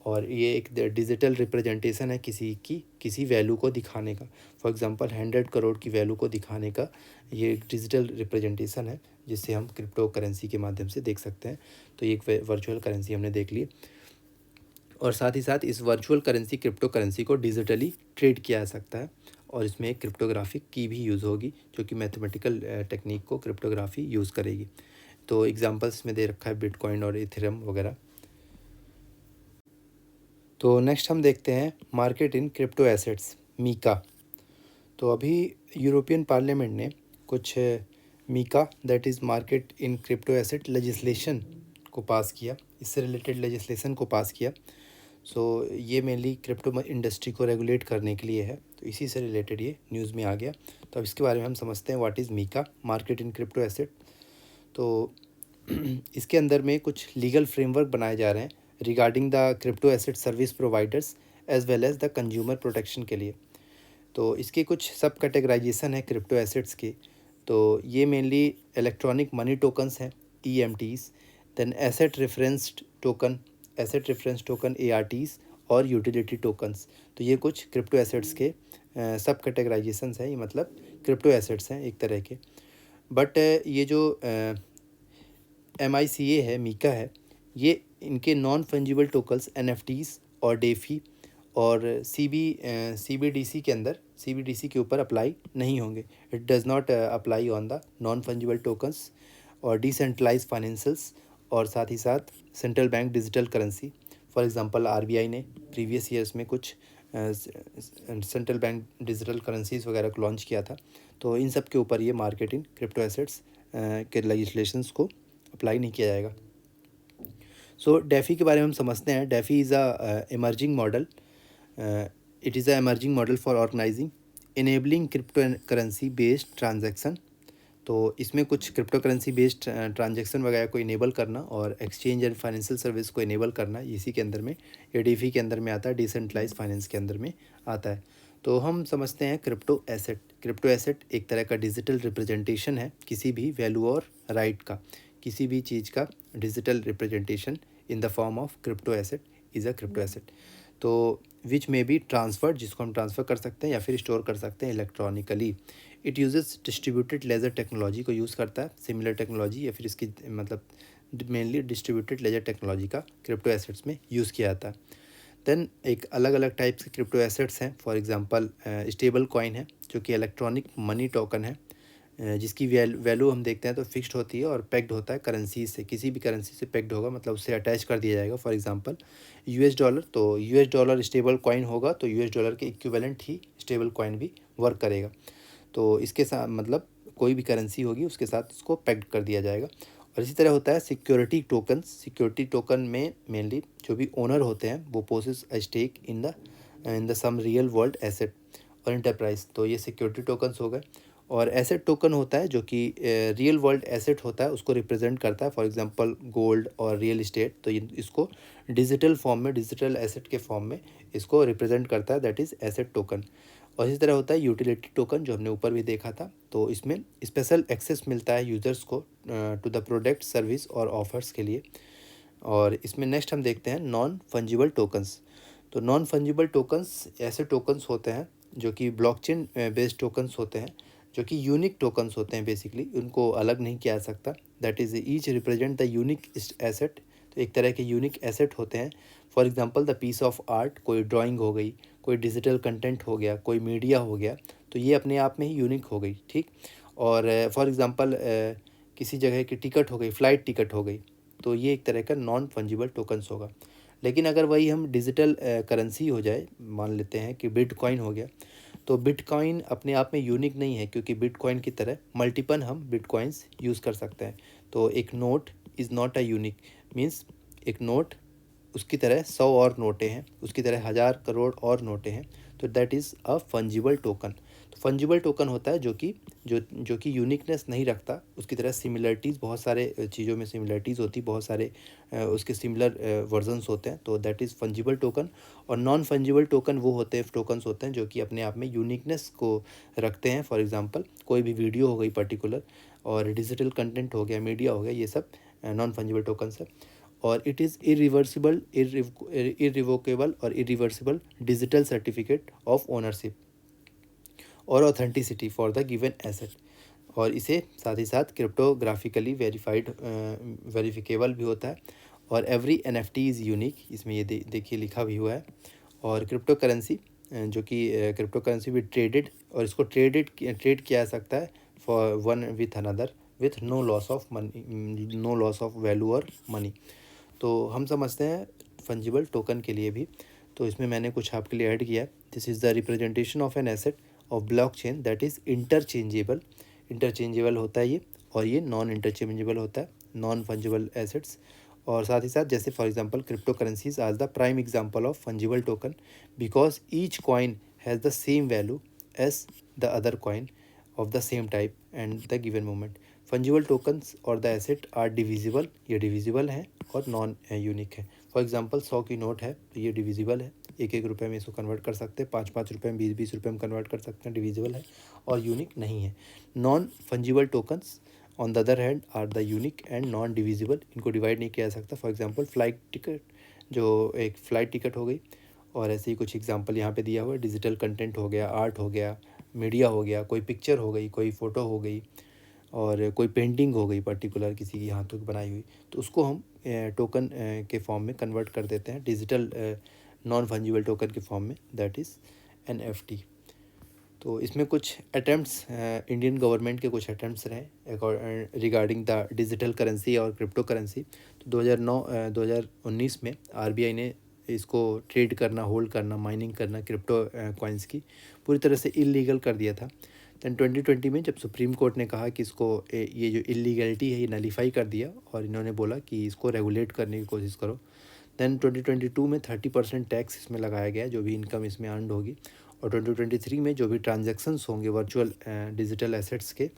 और ये एक डिजिटल रिप्रेजेंटेशन है किसी वैल्यू को दिखाने का। फॉर एग्जांपल 100 करोड़ की वैल्यू को दिखाने का ये एक डिजिटल रिप्रेजेंटेशन है, जिससे हम क्रिप्टो करेंसी के माध्यम से देख सकते हैं। तो ये एक वर्चुअल करेंसी हमने देख ली। और साथ ही साथ इस वर्चुअल करेंसी क्रिप्टो करेंसी को डिजिटली ट्रेड किया जा सकता है, और इसमें एक क्रिप्टोग्राफिक की भी यूज़ होगी जो कि मैथमेटिकल टेक्निक को क्रिप्टोग्राफी यूज़ करेगी। तो एग्जांपल्स में दे रखा है बिटकॉइन और इथेरियम वगैरह। तो नेक्स्ट हम देखते हैं market in crypto assets, MiCA. तो अभी यूरोपियन पार्लियामेंट ने कुछ MiCA that is market in crypto asset legislation को पास किया, इससे रिलेटेड लेजिस्लेशन को पास किया। ये मेनली क्रिप्टो इंडस्ट्री को रेगुलेट करने के लिए है, तो इसी से रिलेटेड ये न्यूज़ में आ गया। तो अब इसके बारे में हम समझते हैं what is MiCA, market in crypto asset. तो इसके अंदर में कुछ लीगल फ्रेमवर्क बनाए जा रहे हैं regarding the crypto asset service providers as well as the consumer protection के लिए। तो इसके कुछ सब कैटेगराइजेशन है क्रिप्टो एसेट्स के। तो ये मेनली इलेक्ट्रॉनिक मनी टोकन्स हैं, EMTs, then asset reference token ARTs और यूटिलिटी टोकन्स। तो ये कुछ क्रिप्टो एसेट्स के सब कैटेगराइजेशंस हैं, ये मतलब क्रिप्टो एसेट्स हैं एक तरह के। बट ये जो MICA है, मीका है, ये इनके नॉन फंजिबल टोकन्स NFTs और डेफी और CBDC के ऊपर अप्लाई नहीं होंगे। It does not apply on the non fungible tokens और डिसेंट्रलाइज फाइनेंशियल्स, और साथ ही साथ central bank digital currency. For example RBI ने प्रीवियस ईयर्स में कुछ सेंट्रल बैंक डिजिटल करेंसीज वगैरह को लॉन्च किया था। तो इन सब के ऊपर ये मार्केट इन क्रिप्टो एसेट्स के लेजिस्लेशंस को अप्लाई नहीं किया जाएगा। डेफी के बारे में हम समझते हैं। DeFi is a emerging model, it is a emerging model for organising enabling cryptocurrency based transaction. तो इसमें कुछ क्रिप्टो करेंसी बेस्ड ट्रांजैक्शन वगैरह को इनेबल करना और एक्सचेंज एंड फाइनेंशियल सर्विस को इनेबल करना, इसी के अंदर में ADF के अंदर में आता है, डिसेंट्रलाइज फाइनेंस के अंदर में आता है। तो हम समझते हैं क्रिप्टो एसेट। क्रिप्टो एसेट एक तरह का डिजिटल रिप्रेजेंटेशन है किसी भी वैल्यू और राइट का, किसी भी चीज़ का digital representation in the form of crypto asset is a crypto asset. तो विच में बी ट्रांसफर्ड, जिसको हम ट्रांसफ़र कर सकते हैं या फिर स्टोर कर सकते हैं electronically. It uses distributed laser technology को यूज़ करता है, सिमिलर टेक्नोलॉजी या फिर इसकी मतलब मेनली डिस्ट्रीब्यूटेड लेजर टेक्नोलॉजी का क्रिप्टो एसेट्स में यूज़ किया जाता है। देन एक अलग अलग टाइप्स के क्रिप्टो एसेट्स हैं। फॉर एग्जांपल स्टेबल कॉइन है जो कि इलेक्ट्रॉनिक मनी टोकन है, जिसकी वैल्यू हम देखते हैं तो फिक्स्ड होती है और पेग्ड होता है करेंसी से, किसी भी करेंसी से पेग्ड होगा, मतलब उससे अटैच कर दिया जाएगा। फॉर एग्जांपल यूएस डॉलर, तो यूएस डॉलर स्टेबल कॉइन होगा तो यूएस डॉलर के इक्विवेलेंट ही स्टेबल कॉइन भी वर्क करेगा। तो इसके साथ मतलब कोई भी करेंसी होगी उसके साथ इसको पेग्ड कर दिया जाएगा। और इसी तरह होता है सिक्योरिटी टोकन। सिक्योरिटी टोकन में मेनली जो भी ओनर होते हैं वो possess a stake in the some real world asset और इंटरप्राइज, तो ये सिक्योरिटी टोकन्स हो गए। और एसेट टोकन होता है जो कि रियल वर्ल्ड एसेट होता है उसको रिप्रेजेंट करता है, फॉर एग्जांपल गोल्ड और रियल इस्टेट, तो ये इसको डिजिटल फॉर्म में, डिजिटल एसेट के फॉर्म में इसको रिप्रेजेंट करता है, दैट इज़ एसेट टोकन। और इसी तरह होता है यूटिलिटी टोकन जो हमने ऊपर भी देखा था, तो इसमें स्पेशल एक्सेस मिलता है यूज़र्स को टू द प्रोडक्ट सर्विस और ऑफर्स के लिए। और इसमें नेक्स्ट हम देखते हैं नॉन फंजिबल टोकन्स। तो नॉन फंजिबल टोकन्स ऐसे टोकन्स होते हैं जो कि ब्लॉकचेन बेस्ड टोकन्स होते हैं, जो कि यूनिक टोकन्स होते हैं, बेसिकली उनको अलग नहीं किया जा सकता। That is each represent the unique asset, तो एक तरह के यूनिक एसेट होते हैं। For example the piece of art, कोई ड्राइंग हो गई, कोई डिजिटल कंटेंट हो गया, कोई मीडिया हो गया, तो ये अपने आप में ही यूनिक हो गई, ठीक। और फॉर एग्जांपल किसी जगह की टिकट हो गई, फ़्लाइट टिकट हो गई, तो ये एक तरह का नॉन फंजिबल टोकन्स होगा। लेकिन अगर वही हम डिजिटल करेंसी हो जाए, मान लेते हैं कि बिटकॉइन हो गया, तो बिटकॉइन अपने आप में यूनिक नहीं है, क्योंकि बिटकॉइन की तरह मल्टीपल हम बिटकॉइंस यूज़ कर सकते हैं। तो एक note is not a unique, means एक नोट उसकी तरह 100 और नोटें हैं, उसकी तरह 1000 करोड़ और नोटें हैं, तो that is a fungible token. तो फंजिबल टोकन होता है जो कि यूनिकनेस नहीं रखता, उसकी तरह सिमिलरिटीज़, बहुत सारे चीज़ों में सिमिलरिटीज़ होती, बहुत सारे उसके सिमिलर वर्जन्स होते हैं, तो दैट इज़ फंजिबल टोकन। और नॉन फंजिबल टोकन वो होते हैं, टोकन्स होते हैं जो कि अपने आप में यूनिकनेस को रखते हैं। फॉर एग्जांपल कोई भी वीडियो हो गई पर्टिकुलर, और डिजिटल कंटेंट हो गया, मीडिया हो गया, ये सब नॉन फंजिबल टोकन्स है। और इट इज़ इरिवोकेबल और irreversible digital certificate of ownership और authenticity for the given asset. और इसे साथ ही साथ क्रिप्टोग्राफिकली वेरीफिकेबल भी होता है। और एवरी एनएफटी इज़ यूनिक, इसमें ये देखिए लिखा भी हुआ है। और क्रिप्टो करेंसी जो कि क्रिप्टो करेंसी भी ट्रेडेड, और इसको ट्रेड किया जा सकता है for one with another with no loss of money, no loss of value और मनी। तो हम समझते हैं फंजिबल टोकन के लिए भी, तो इसमें मैंने कुछ आपके लिए ऐड किया है। This is the representation of an asset of blockchain that is interchangeable. Interchangeable होता है ये, और ये नॉन इंटरचेंजेबल होता है, नॉन फंजिबल एसेट्स। और साथ ही साथ जैसे for example cryptocurrencies are the prime example of fungible token because each coin has the same value as the other coin of the same type and the given moment. Fungible tokens और द एसेट आर डिविजिबल, ये डिविजिबल है और नॉन यूनिक है। फॉर एग्जांपल 100 की नोट है तो ये डिविजिबल है, 1-1 रुपये में इसको कन्वर्ट कर सकते हैं, 5-5 रुपये में, 20-20 रुपये में कन्वर्ट कर सकते हैं, डिविजिबल है और यूनिक नहीं है। Non fungible tokens on the other hand are the unique and non divisible, इनको डिवाइड नहीं किया जा सकता। फॉर एग्जांपल फ़्लाइट टिकट, जो एक फ़्लाइट टिकट हो गई, और ऐसे ही कुछ एग्जांपल यहाँ पे दिया हुआ है, डिजिटल कंटेंट हो गया, आर्ट हो गया, मीडिया हो गया, कोई पिक्चर हो गई, कोई फ़ोटो हो गई, और कोई पेंटिंग हो गई पर्टिकुलर किसी की हाथों की बनाई हुई, तो उसको हम टोकन के फॉर्म में कन्वर्ट कर देते हैं, डिजिटल नॉन फंजिबल टोकन के फॉर्म में, दैट इज़ एनएफटी। तो इसमें कुछ अटैम्प्ट्स इंडियन गवर्नमेंट के कुछ अटैम्प्ट्स रहे रिगार्डिंग द डिजिटल करेंसी और क्रिप्टो करेंसी। तो 2019 में आरबीआई ने इसको ट्रेड करना, होल्ड करना, माइनिंग करना क्रिप्टो कॉइन्स की पूरी तरह से इलीगल कर दिया था। दैन 2020 में जब सुप्रीम कोर्ट ने कहा कि इसको ये जो इलीगलिटी है ये नलीफाई कर दिया, और इन्होंने बोला कि इसको रेगुलेट करने की कोशिश करो। दैन 2022 में 30% टैक्स इसमें लगाया गया, जो भी इनकम इसमें अर्नड होगी। और 2023 में जो भी ट्रांजैक्शंस होंगे वर्चुअल डिजिटल एसेट्स के,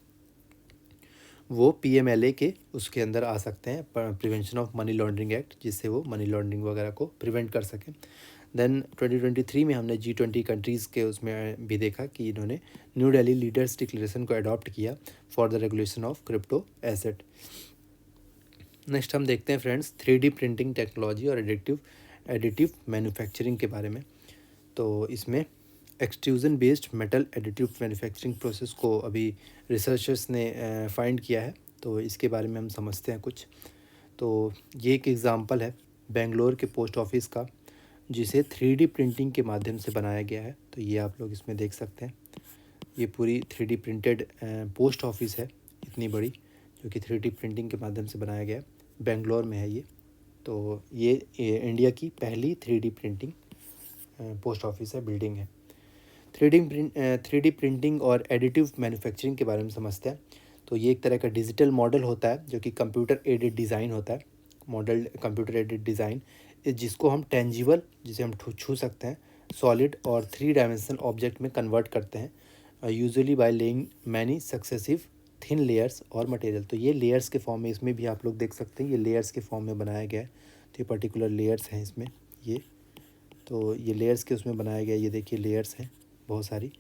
वो पीएमएलए के उसके अंदर आ सकते हैं, prevention of money laundering act, जिससे वो मनी लॉन्ड्रिंग वगैरह को प्रिवेंट कर सकें। देन 2023 में हमने G20 कंट्रीज़ के उसमें भी देखा कि इन्होंने न्यू दिल्ली लीडर्स डिक्लेरेशन को अडॉप्ट किया for the regulation of crypto asset. Next हम देखते हैं फ्रेंड्स 3D प्रिंटिंग टेक्नोलॉजी और एडिटिव मैन्युफैक्चरिंग के बारे में। तो इसमें extrusion based metal additive manufacturing process को अभी रिसर्चर्स ने फाइंड किया है, तो इसके बारे में हम समझते हैं कुछ। तो ये एक एग्ज़ाम्पल है बेंगलोर के पोस्ट ऑफिस का, जिसे 3D प्रिंटिंग के माध्यम से बनाया गया है। तो ये आप लोग इसमें देख सकते हैं, ये पूरी 3D प्रिंटेड पोस्ट ऑफिस है इतनी बड़ी, जो कि 3D प्रिंटिंग के माध्यम से बनाया गया है। बेंगलोर में है ये। तो ये इंडिया की पहली 3D प्रिंटिंग पोस्ट ऑफिस है, बिल्डिंग है। 3D प्रिंटिंग और एडिटिव मैन्युफैक्चरिंग के बारे में समझते हैं। तो ये एक तरह का डिजिटल मॉडल होता है जो कि कंप्यूटर एडेड डिज़ाइन होता है, मॉडल कंप्यूटर एडेड डिज़ाइन, जिसको हम टेंजिबल, जिसे हम छू सकते हैं, सॉलिड और 3 डायमेंशनल ऑब्जेक्ट में कन्वर्ट करते हैं, usually by laying many successive thin layers और मटेरियल। तो ये लेयर्स के फॉर्म में, इसमें भी आप लोग देख सकते हैं, ये लेयर्स के फॉर्म में बनाया गया है। तो ये पर्टिकुलर लेयर्स हैं इसमें, तो ये लेयर्स के उसमें बनाया गया है। ये देखिए लेयर्स हैं बहुत सारी।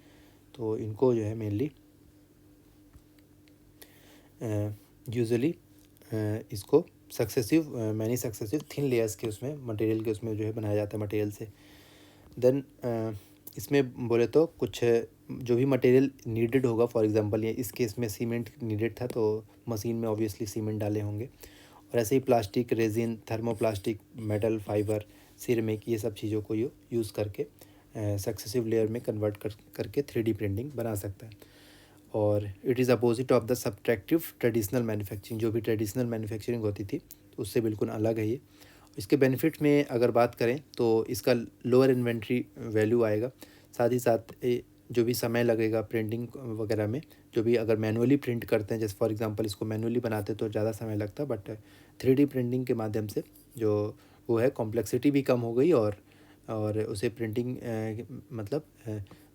तो इनको जो है मेनली यूजुअली इसको मैनी सक्सेसिव थिन लेयर्स के उसमें मटेरियल के उसमें जो है बनाया जाता है, मटेरियल से। देन इसमें बोले तो कुछ जो भी मटेरियल नीडेड होगा, फॉर एग्जांपल ये इस केस में सीमेंट नीडेड था, तो मशीन में ऑब्वियसली सीमेंट डाले होंगे। और ऐसे ही plastic, resin, thermoplastic, metal, fibre, ceramic, ये सब चीज़ों को यूज़ करके सक्सेसिव लेयर में कन्वर्ट करके 3D प्रिंटिंग बना सकता है। और it is opposite of the subtractive traditional manufacturing, जो भी ट्रेडिशनल मैन्युफैक्चरिंग होती थी तो उससे बिल्कुल अलग है ये। इसके बेनिफिट में अगर बात करें तो इसका लोअर इन्वेंट्री वैल्यू आएगा, साथ ही साथ जो भी समय लगेगा प्रिंटिंग वगैरह में, जो भी अगर मैनुअली प्रिंट करते हैं, जैसे फॉर एग्जांपल इसको मैनुअली बनाते तो ज़्यादा समय लगता, बट 3D प्रिंटिंग के माध्यम से जो वो है कॉम्प्लेक्सिटी भी कम हो गई, और उसे प्रिंटिंग मतलब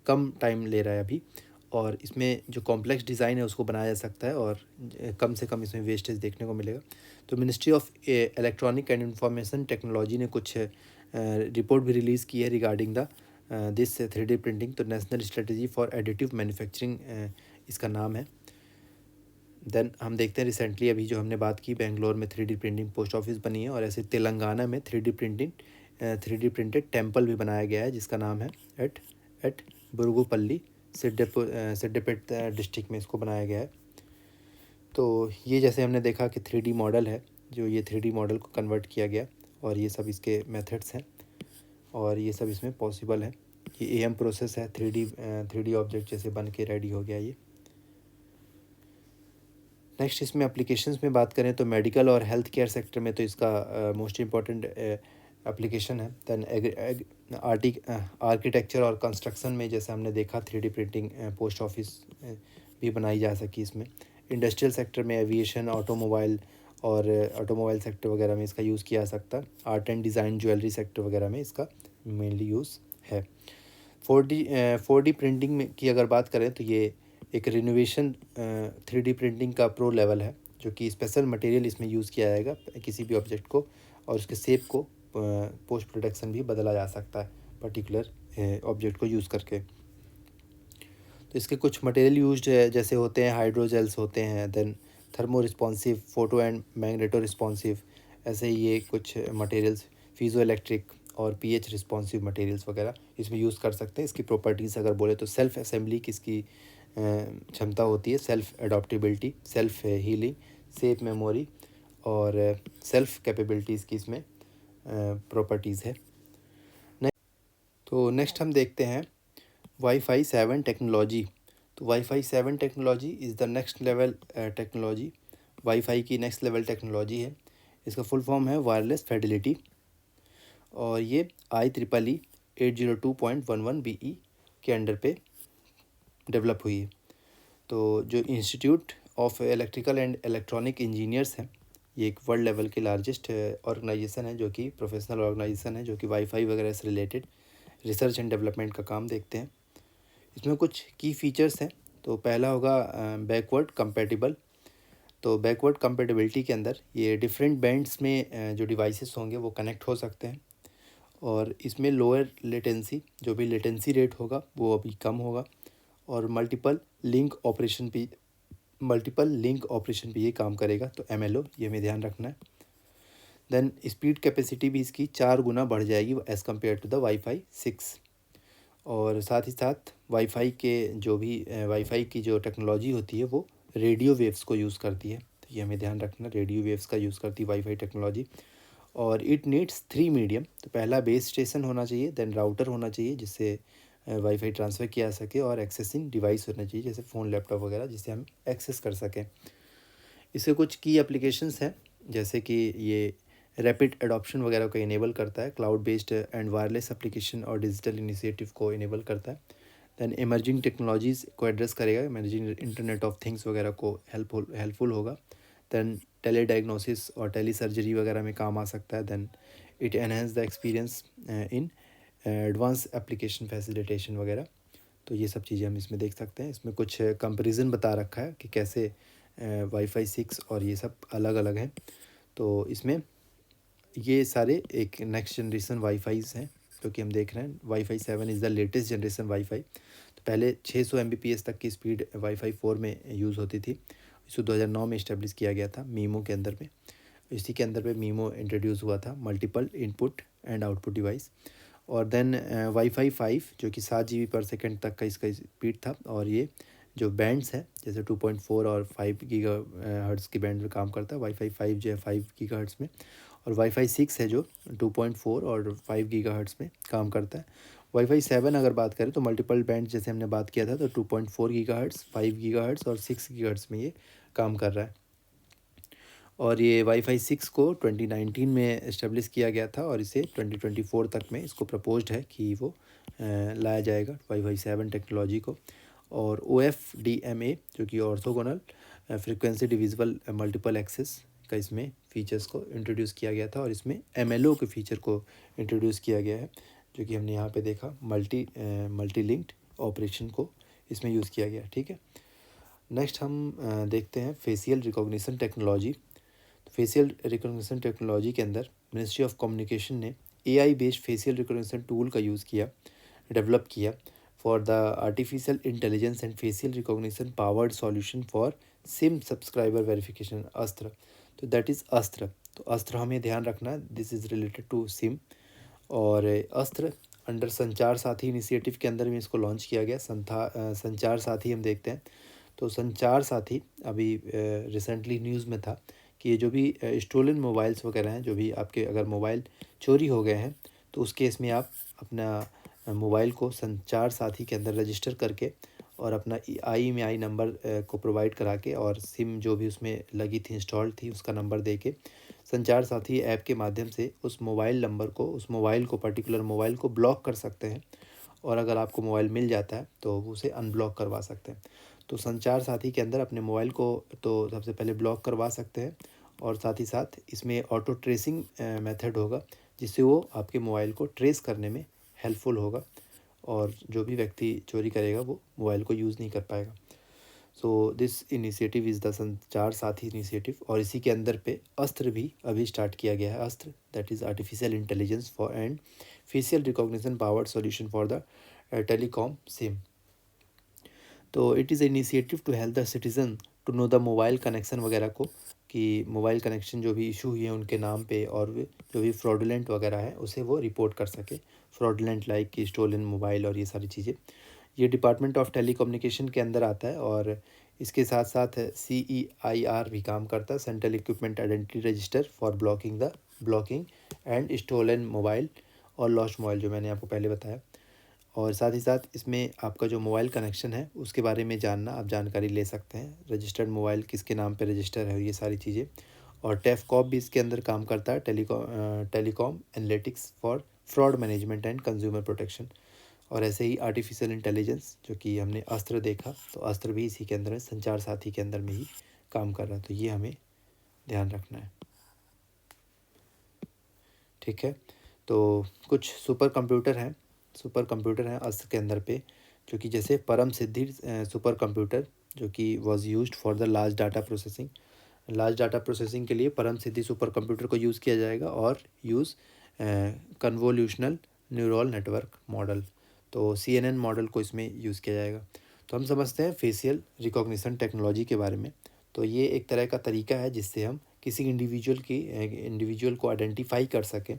कम टाइम ले रहा है अभी, और इसमें जो कॉम्प्लेक्स डिज़ाइन है उसको बनाया जा सकता है, और कम से कम इसमें वेस्टेज देखने को मिलेगा। तो ministry of electronic and information technology ने कुछ रिपोर्ट भी रिलीज़ की है regarding the this 3D printing. तो national strategy for additive manufacturing इसका नाम है। देन हम देखते हैं रिसेंटली अभी जो हमने बात की, बेंगलोर में 3D प्रिंटिंग पोस्ट ऑफिस बनी है, और ऐसे तेलंगाना में 3D प्रिंटेड टेम्पल भी बनाया गया है, जिसका नाम है एट बुरुगुपल्ली, सिड्डेपेट डिस्ट्रिक्ट में इसको बनाया गया है। तो ये जैसे हमने देखा कि 3D मॉडल है, जो ये 3D मॉडल को कन्वर्ट किया गया, और ये सब इसके मेथड्स हैं, और ये सब इसमें पॉसिबल है। ये AM प्रोसेस है, 3D ऑब्जेक्ट जैसे बन के रेडी हो गया ये। नेक्स्ट इसमें एप्लीकेशंस में बात करें तो मेडिकल और हेल्थ केयर सेक्टर में तो इसका मोस्ट इम्पॉर्टेंट एप्लीकेशन है। दैन आर्किटेक्चर और कंस्ट्रक्शन में जैसे हमने देखा 3D प्रिंटिंग पोस्ट ऑफिस भी बनाई जा सकी इसमें। इंडस्ट्रियल सेक्टर में एविएशन, ऑटोमोबाइल सेक्टर वगैरह में इसका यूज़ किया जा सकता है। Art and design, jewellery sector वगैरह में इसका मेनली यूज़ है। 4D प्रिंटिंग में की अगर बात करें तो ये एक रिनोवेशन 3D प्रिंटिंग का प्रो लेवल है, जो कि स्पेशल मटेरियल इसमें यूज़ किया जाएगा किसी भी ऑब्जेक्ट को, और उसके शेप को पोस्ट प्रोडक्शन भी बदला जा सकता है पर्टिकुलर ऑब्जेक्ट को यूज़ करके। तो इसके कुछ मटेरियल यूज्ड जैसे होते हैं हाइड्रोजेल्स होते हैं, then thermo responsive, photo and magneto responsive, ऐसे ही ये कुछ मटेरियल्स, फीजो इलेक्ट्रिक और pH रिस्पॉन्सिव मटेरियल्स वगैरह इसमें यूज़ कर सकते हैं। इसकी प्रॉपर्टीज़ अगर बोले तो सेल्फ असेंबली की इसकी क्षमता होती है, self adaptability, self healing, safe memory और सेल्फ कैपेबिलिटीज़ की इसमें प्रॉपर्टीज़ है। तो नेक्स्ट हम देखते हैं Wi-Fi 7 टेक्नोलॉजी। तो Wi-Fi 7 technology is the next level technology, wifi की नेक्स्ट लेवल टेक्नोलॉजी है। इसका फुल फॉर्म है वायरलेस फिडेलिटी, और ये IEEE 802.11BE के अंडर पे डेवलप हुई है। तो जो institute of electrical and electronic engineers हैं, ये एक वर्ल्ड लेवल की लार्जेस्ट ऑर्गेनाइजेशन है, जो कि प्रोफेशनल ऑर्गेनाइजेशन है, जो कि वाईफाई वगैरह से रिलेटेड रिसर्च एंड डेवलपमेंट का काम देखते हैं। इसमें कुछ की फीचर्स हैं। तो पहला होगा बैकवर्ड कंपैटिबल। तो बैकवर्ड कंपेटिबिलिटी के अंदर ये डिफरेंट बैंड्स में जो डिवाइसेस होंगे वो कनेक्ट हो सकते हैं, और इसमें लोअर लेटेंसी, जो भी लेटेंसी रेट होगा वो अभी कम होगा, और मल्टीपल लिंक ऑपरेशन पे ये काम करेगा, तो MLO ये हमें ध्यान रखना है। देन स्पीड कैपेसिटी भी इसकी 4 गुना बढ़ जाएगी as compare to the WiFi 6। और साथ ही साथ वाईफाई की जो टेक्नोलॉजी होती है वो रेडियो वेव्स को यूज़ करती है, तो ये हमें ध्यान रखना, रेडियो वेव्स का यूज़ करती है वाईफाई टेक्नोलॉजी। और इट नीड्स 3 मीडियम, तो पहला बेस स्टेशन होना चाहिए, देन राउटर होना चाहिए जिससे वाईफाई ट्रांसफ़र किया जा सके, और एक्सेसिंग डिवाइस होना चाहिए जैसे फ़ोन लैपटॉप वगैरह जिससे हम एक्सेस कर सकें। इसके कुछ की एप्लीकेशंस हैं, जैसे कि ये रैपिड एडॉप्शन वगैरह को इनेबल करता है, cloud based and wireless application और डिजिटल इनिशिएटिव को इनेबल करता है। दैन इमर्जिंग टेक्नोलॉजीज़ को एड्रेस करेगा, इमर्जिंग इंटरनेट ऑफ थिंग्स वगैरह को हेल्पफुल होगा। दैन टेली डायग्नोसिस और टेली सर्जरी वगैरह में काम आ सकता है। Then it enhance the experience in advance application facilitation वगैरह। तो ये सब चीज़ें हम इसमें देख सकते हैं। इसमें कुछ कंपैरिजन बता रखा है कि कैसे वाईफाई 6 और ये सब अलग अलग हैं। तो इसमें ये सारे एक नेक्स्ट जनरेशन वाईफाईज हैं जो कि हम देख रहे हैं। Wifi 7 is the latest generation wifi. तो पहले 600 Mbps तक की स्पीड वाईफाई 4 में यूज़ होती थी। इसे 2009 में इस्टेब्लिश किया गया था मीमो के अंदर में। इसी के अंदर पे मीमो इंट्रोड्यूस हुआ था, multiple input and output device. और देन वाईफाई 5 जो कि 7 GB पर सेकेंड तक का इसका स्पीड था, और ये जो बैंड्स हैं जैसे 2.4 और 5 गीगाहर्ट्ज़ की बैंड में काम करता है। वाईफाई 5 जो है 5 गीगाहर्ट्ज़ में, और वाईफाई 6 है जो 2.4 और 5 गीगाहर्ट्ज़ में काम करता है। वाईफाई 7 अगर बात करें तो मल्टीपल बैंड जैसे हमने बात किया था, तो 2.4 गीगाहर्ट्ज़, 5 गीगाहर्ट्ज़ और 6 गीगाहर्ट्ज़ में ये काम कर रहा है। और ये वाईफाई 6 को 2019 में इस्टेब्लिश किया गया था, और इसे 2024 तक में इसको प्रपोज्ड है कि वो लाया जाएगा वाईफाई 7 टेक्नोलॉजी को। और OFDMA जो कि orthogonal frequency divisible multiple access का इसमें फ़ीचर्स को इंट्रोड्यूस किया गया था, और इसमें MLO के फ़ीचर को इंट्रोड्यूस किया गया है, जो कि हमने यहाँ पे देखा मल्टी लिंक्ड ऑपरेशन को इसमें यूज़ किया गया। ठीक है, नेक्स्ट हम देखते हैं facial recognition technology. Facial recognition technology के अंदर मिनिस्ट्री ऑफ कम्युनिकेशन ने AI based facial recognition tool का यूज़ किया, डेवलप किया for the artificial intelligence and facial recognition powered solution for SIM subscriber verification, अस्त्र। तो दैट इज़ अस्त्र। तो अस्त्र हमें ध्यान रखना है, this is related to SIM. और अस्त्र अंडर संचार साथी इनिशिएटिव के अंदर में इसको लॉन्च किया गया। संचार साथी हम देखते हैं, तो संचार साथी अभी रिसेंटली न्यूज़ में था कि ये जो भी स्टोलन मोबाइल्स वगैरह हैं, जो भी आपके अगर मोबाइल चोरी हो गए हैं, तो उस केस में आप अपना मोबाइल को संचार साथी के अंदर रजिस्टर करके और अपना IMEI नंबर को प्रोवाइड करा के, और सिम जो भी उसमें लगी थी, इंस्टॉल्ड थी, उसका नंबर दे के संचार साथी ऐप के माध्यम से उस मोबाइल को पर्टिकुलर मोबाइल को ब्लॉक कर सकते हैं, और अगर आपको मोबाइल मिल जाता है तो उसे अनब्लॉक करवा सकते हैं। तो संचार साथी के अंदर अपने मोबाइल को तो सबसे पहले ब्लॉक करवा सकते हैं, और साथ ही साथ इसमें ऑटो ट्रेसिंग मेथड होगा, जिससे वो आपके मोबाइल को ट्रेस करने में हेल्पफुल होगा, और जो भी व्यक्ति चोरी करेगा वो मोबाइल को यूज़ नहीं कर पाएगा। So this initiative is the संचार साथी इनिशिएटिव। और इसी के अंदर पे अस्त्र भी अभी स्टार्ट किया गया है। ASTR that is artificial intelligence for and facial recognition powered solution for the telecom SIM. तो it is initiative to help the citizen to know the mobile connection वगैरह को, कि मोबाइल कनेक्शन जो भी इशू हुई है उनके नाम पे, और जो भी फ्रॉडुलेंट वगैरह है उसे वो रिपोर्ट कर सके, फ्रॉडुलेंट लाइक कि स्टोलन मोबाइल और ये सारी चीज़ें। ये डिपार्टमेंट ऑफ टेलीकम्युनिकेशन के अंदर आता है, और इसके साथ साथ CEIR भी काम करता है, central equipment identity register for blocking and stolen mobile और लॉस्ट मोबाइल, जो मैंने आपको पहले बताया। और साथ ही साथ इसमें आपका जो मोबाइल कनेक्शन है उसके बारे में जानना, आप जानकारी ले सकते हैं, रजिस्टर्ड मोबाइल किसके नाम पे रजिस्टर है, ये सारी चीज़ें। और टेफकॉप भी इसके अंदर काम करता है, telecom analytics for fraud management and consumer protection. और ऐसे ही आर्टिफिशियल इंटेलिजेंस जो कि हमने अस्त्र देखा, तो अस्त्र भी इसी के अंदर है, संचार साथी के अंदर में ही काम कर रहा है। तो ये हमें ध्यान रखना है। ठीक है, तो कुछ सुपर कंप्यूटर हैं अस्त्र के अंदर पे, जो कि जैसे परम सिद्धि सुपर कंप्यूटर, जो कि was used for the large data processing, large data processing के लिए परम सिद्धि सुपर कंप्यूटर को यूज़ किया जाएगा और use convolutional neural network model, तो CNN मॉडल को इसमें यूज़ किया जाएगा। तो हम समझते हैं फेशियल रिकॉग्निशन टेक्नोलॉजी के बारे में। तो ये एक तरह का तरीका है जिससे हम किसी इंडिविजुअल को आइडेंटिफाई कर सकें।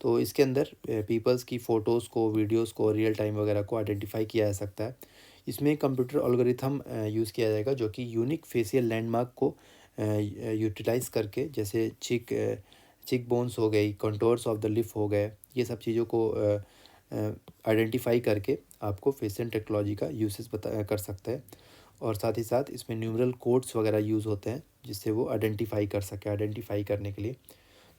तो इसके अंदर पीपल्स की फ़ोटोज़ को, वीडियोज़ को, रियल टाइम वगैरह को आइडेंटिफाई किया जा सकता है। इसमें कंप्यूटर एल्गोरिथम यूज़ किया जाएगा जो कि यूनिक फेशियल लैंडमार्क को यूटिलाइज़ करके, जैसे चिक बोन्स हो गई, कंटोर्स ऑफ द लिप हो गए, ये सब चीज़ों को आइडेंटिफाई करके आपको फेशियल टेक्नोलॉजी का यूसेस बता कर सकता है। और साथ ही साथ इसमें न्यूमरल कोड्स वगैरह यूज़ होते हैं जिससे वो आइडेंटिफाई कर सके, आइडेंटिफाई करने के लिए।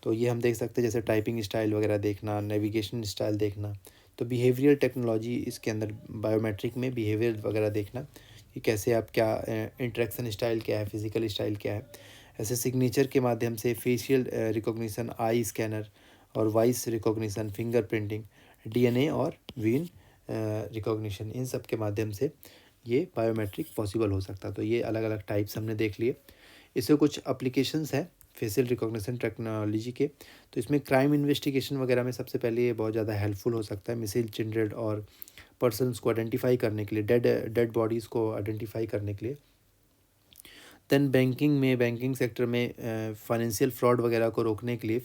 तो ये हम देख सकते हैं जैसे टाइपिंग स्टाइल वगैरह देखना, नेविगेशन स्टाइल देखना। तो बिहेवियरल टेक्नोलॉजी इसके अंदर बायोमेट्रिक में बिहेवियर वगैरह देखना कि कैसे आप क्या इंटरेक्शन स्टाइल क्या है, फिजिकल स्टाइल क्या है। ऐसे सिग्नेचर के माध्यम से फेशियल रिकॉग्निशन, आई स्कैनर और voice recognition, finger printing, DNA और वीन रिकॉग्निशन, इन सब के माध्यम से ये बायोमेट्रिक पॉसिबल हो सकता है। तो ये अलग अलग टाइप्स हमने देख लिए। इससे कुछ एप्लीकेशंस हैं फेशियल रिकॉग्निशन टेक्नोलॉजी के। तो इसमें क्राइम इन्वेस्टिगेशन वगैरह में सबसे पहले ये बहुत ज़्यादा हेल्पफुल हो सकता है, मिसिंग चिल्ड्रन और पर्सन्स को आइडेंटिफाई करने के लिए, डेड बॉडीज़ को आइडेंटिफाई करने के लिए। देन बैंकिंग सेक्टर में फाइनेंशियल फ्रॉड वगैरह को रोकने के लिए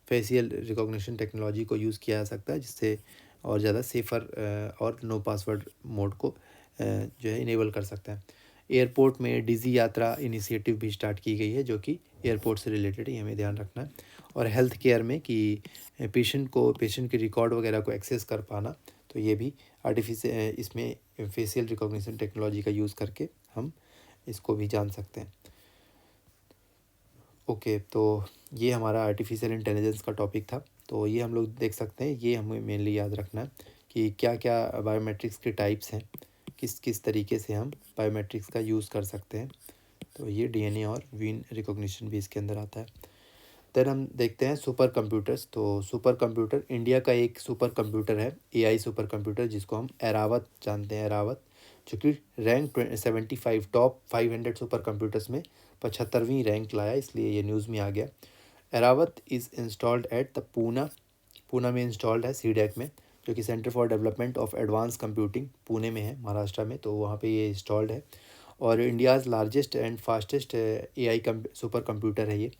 फेशियल रिकॉग्निशन टेक्नोलॉजी को यूज़ किया जा सकता है, जिससे और ज़्यादा सेफ़र और नो पासवर्ड मोड को जो है इनेबल कर सकता है। एयरपोर्ट में डिजी यात्रा इनिशिएटिव भी स्टार्ट की गई है जो कि एयरपोर्ट से रिलेटेड ही हमें ध्यान रखना है। और हेल्थ केयर में कि पेशेंट के रिकॉर्ड वगैरह को एक्सेस कर पाना, तो ये भी आर्टिफिशियल इसमें फेशियल रिकॉग्निशन टेक्नोलॉजी का यूज़ करके हम इसको भी जान सकते हैं। ओके, तो ये हमारा आर्टिफिशियल इंटेलिजेंस का टॉपिक था। तो ये हम लोग देख सकते हैं, ये हमें मेनली याद रखना है कि क्या क्या बायोमेट्रिक्स के टाइप्स हैं, किस किस तरीके से हम बायोमेट्रिक्स का यूज़ कर सकते हैं। तो ये DNA और वीन रिकॉग्निशन भी इसके अंदर आता है। देन हम देखते हैं सुपर कंप्यूटर्स। तो सुपर कंप्यूटर, इंडिया का एक सुपर कंप्यूटर है, AI सुपर कंप्यूटर, जिसको हम एरावत जानते हैं, एरावत, जो कि रैंक 75 टॉप 500 सुपर कंप्यूटर्स में 75वीं रैंक लाया, इसलिए ये न्यूज़ में आ गया। Airavat is installed at the Poona में इंस्टॉल्ड है, CDAC में, जो कि centre for development of advance computing Pune में है, महाराष्ट्र में। तो वहाँ पे ये इंस्टॉल्ड है और India's largest and fastest AI super computer है ये।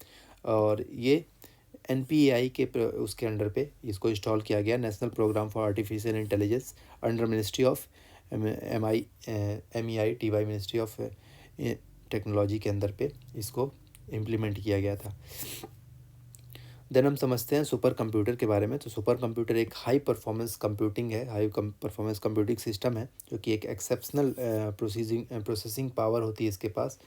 और ये NPAI के उसके अंडर पे इसको इंस्टॉल किया गया, national programme for artificial intelligence under ministry of MEITY, ministry of technology के अंदर पे इसको इम्प्लीमेंट किया गया था। देन हम समझते हैं सुपर कंप्यूटर के बारे में। तो सुपर कंप्यूटर एक हाई परफॉर्मेंस कंप्यूटिंग है, हाई परफॉर्मेंस कंप्यूटिंग सिस्टम है, जो कि एक एक्सेप्शनल प्रोसेसिंग पावर होती है इसके पास।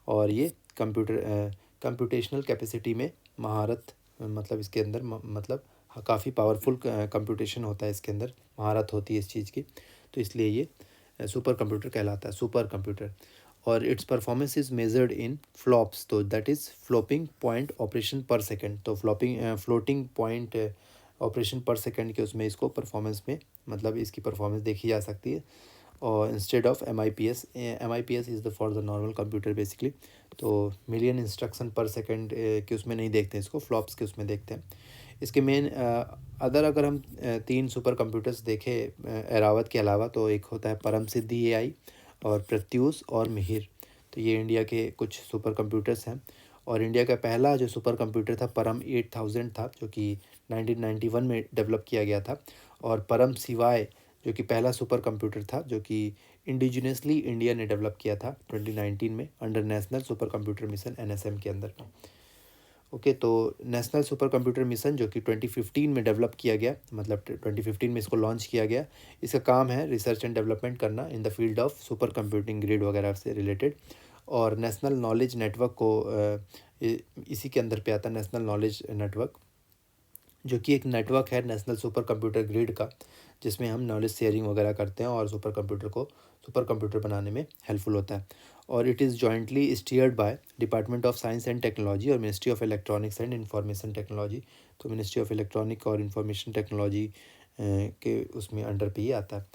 और ये कंप्यूटेशनल कैपेसिटी में महारत, मतलब इसके अंदर मतलब काफ़ी पावरफुल कंप्यूटेशन होता है, इसके अंदर महारत होती है इस चीज़ की। तो इसलिए ये सुपर कंप्यूटर कहलाता है, सुपर कंप्यूटर। और it's performance is measured in flops, तो दैट इज़ फ्लोपिंग पॉइंट ऑपरेशन पर सेकंड। तो फ्लोटिंग पॉइंट ऑपरेशन पर सेकंड के उसमें इसको परफॉर्मेंस में, मतलब इसकी परफॉर्मेंस देखी जा सकती है। और instead of MIPS, MIPS is the for the normal computer basically. तो मिलियन इंस्ट्रक्शन पर सेकंड के उसमें नहीं देखते हैं इसको, फ्लॉप्स के उसमें देखते हैं। इसके मेन अगर हम 3 सुपर कंप्यूटर्स देखें एरावत के अलावा, तो एक होता है परम सिद्धि AI और प्रत्यूष और मिहिर। तो ये इंडिया के कुछ सुपर कंप्यूटर्स हैं। और इंडिया का पहला जो सुपर कंप्यूटर था परम 8000 था, जो कि 1991 में डेवलप किया गया था। और परम शिवाय जो कि पहला सुपर कंप्यूटर था, जो कि इंडिजिनसली इंडिया ने डेवलप किया था 2019 में under national super computer mission NSM के अंदर। ओके, तो नेशनल सुपर कंप्यूटर मिशन जो कि 2015 में डेवलप किया गया, मतलब 2015 में इसको लॉन्च किया गया। इसका काम है रिसर्च एंड डेवलपमेंट करना in the field of super computing grid वगैरह से रिलेटेड। और नेशनल नॉलेज नेटवर्क को इसी के अंदर पे आता है, नेशनल नॉलेज नेटवर्क, जो कि एक नेटवर्क है नेशनल सुपर कंप्यूटर ग्रिड का, जिसमें हम नॉलेज शेयरिंग वगैरह करते हैं और सुपर कंप्यूटर बनाने में हेल्पफुल होता है। और it is jointly steered by department of science and technology और ministry of electronics and information technology. तो मिनिस्ट्री ऑफ इलेक्ट्रॉनिक और इंफॉर्मेशन टेक्नोलॉजी के उसमें अंडर पे ही आता है।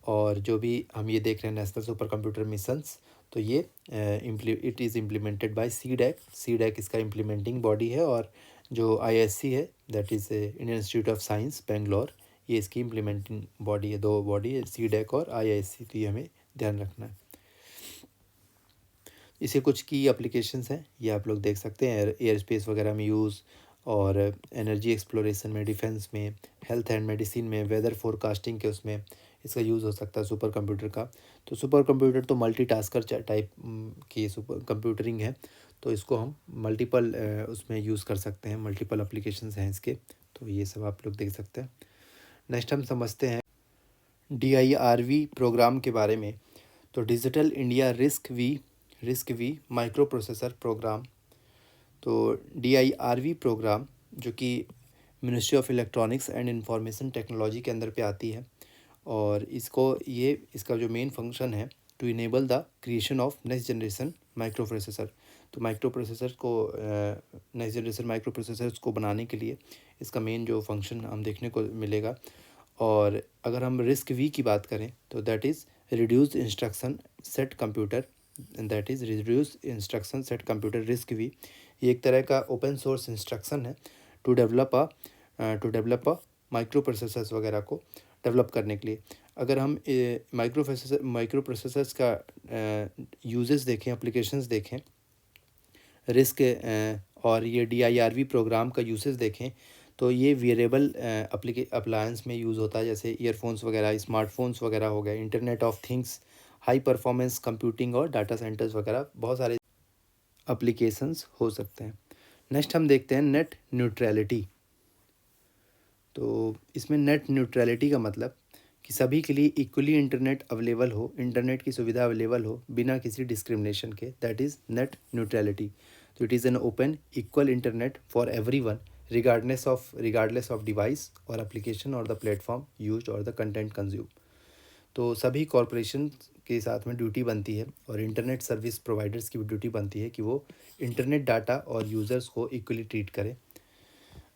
और जो भी हम ये देख रहे हैं नेशनल सुपर कंप्यूटर मिशंस, तो ये it is implemented by CDAC. CDAC इसका इम्प्लीमेंटिंग बॉडी है, और जो आईएससी है, that is Indian institute of science Bangalore, ये इसकी इम्प्लीमेंटिंग बॉडी है। दो बॉडी है, सीडैक और आईआईएससी, तो ये हमें ध्यान रखना है। इसे कुछ की एप्लीकेशंस हैं, ये आप लोग देख सकते हैं, एयर स्पेस वगैरह में यूज़, और एनर्जी एक्सप्लोरेशन में, डिफेंस में, हेल्थ एंड मेडिसिन में, वेदर फोरकास्टिंग के उसमें इसका यूज़ हो सकता है सुपर कंप्यूटर का। तो सुपर कंप्यूटर तो मल्टीटास्कर टाइप की सुपर कंप्यूटरिंग है, तो इसको हम मल्टीपल उसमें यूज़ कर सकते हैं, मल्टीपल एप्लीकेशंस हैं इसके। तो ये सब आप लोग देख सकते हैं। नेक्स्ट हम समझते हैं DIRV प्रोग्राम के बारे में। तो digital India RISC V microprocessor programme. तो DIRV प्रोग्राम जो कि ministry of electronics and information technology के अंदर पे आती है, और इसका जो मेन फंक्शन है, to enable the creation of next generation microprocessor. तो माइक्रो प्रोसेसर को नेक्स्ट जनरेशन माइक्रो प्रोसेसर्स को बनाने के लिए इसका मेन जो फंक्शन हम देखने को मिलेगा। और अगर हम रिस्क वी की बात करें तो that is reduced instruction set computer, RISC V. ये एक तरह का ओपन सोर्स इंस्ट्रक्शन है to develop a microprocessors वगैरह को डेवलप करने के लिए। अगर हम माइक्रो प्रोसेसर्स का यूजेस देखें, एप्लीकेशंस देखें, रिस्क और ये DIRV प्रोग्राम का यूसेस देखें, तो ये वेरिएबल अप्लायंस में यूज़ होता है, जैसे ईयरफोन्स वगैरह, स्मार्टफोन्स वगैरह हो गए, internet of things, high performance computing और डाटा सेंटर्स वगैरह, बहुत सारे एप्लीकेशंस हो सकते हैं। नेक्स्ट हम देखते हैं नेट न्यूट्रलिटी। तो इसमें नेट न्यूट्रलिटी का मतलब कि सभी के लिए इक्वली इंटरनेट अवेलेबल हो, इंटरनेट की सुविधा अवेलेबल हो बिना किसी डिस्क्रिमिनेशन के, दैट इज़ नेट न्यूट्रलिटी। तो it is an open equal internet for everyone regardless of device और एप्लीकेशन और द प्लेटफॉर्म यूज्ड और द कंटेंट कंज्यूम। तो सभी कॉरपोरेशन के साथ में ड्यूटी बनती है, और इंटरनेट सर्विस प्रोवाइडर्स की भी ड्यूटी बनती है कि वो इंटरनेट डाटा और यूज़र्स को इक्वली ट्रीट करें।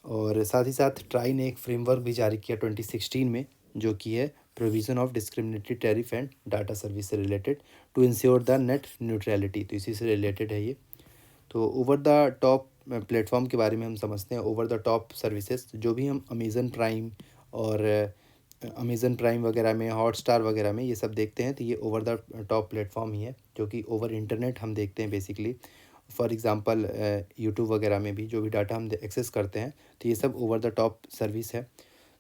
और साथ ही साथ ट्राई ने एक फ्रेमवर्क भी जारी किया 2016 में, जो कि है provision of discriminatory tariff and data service से related to ensure the net neutrality. तो इसी से रिलेटेड है ये। तो ओवर द टॉप प्लेटफॉर्म के बारे में हम समझते हैं। ओवर द टॉप सर्विसेज जो भी हम अमेज़न प्राइम वगैरह में, हॉटस्टार वगैरह में ये सब देखते हैं, तो ये ओवर द टॉप प्लेटफॉर्म ही है, जो कि ओवर इंटरनेट हम देखते हैं बेसिकली। फॉर एग्ज़ाम्पल यूट्यूब वगैरह में भी जो भी डाटा हम एक्सेस करते हैं, तो ये सब ओवर द टॉप सर्विस है।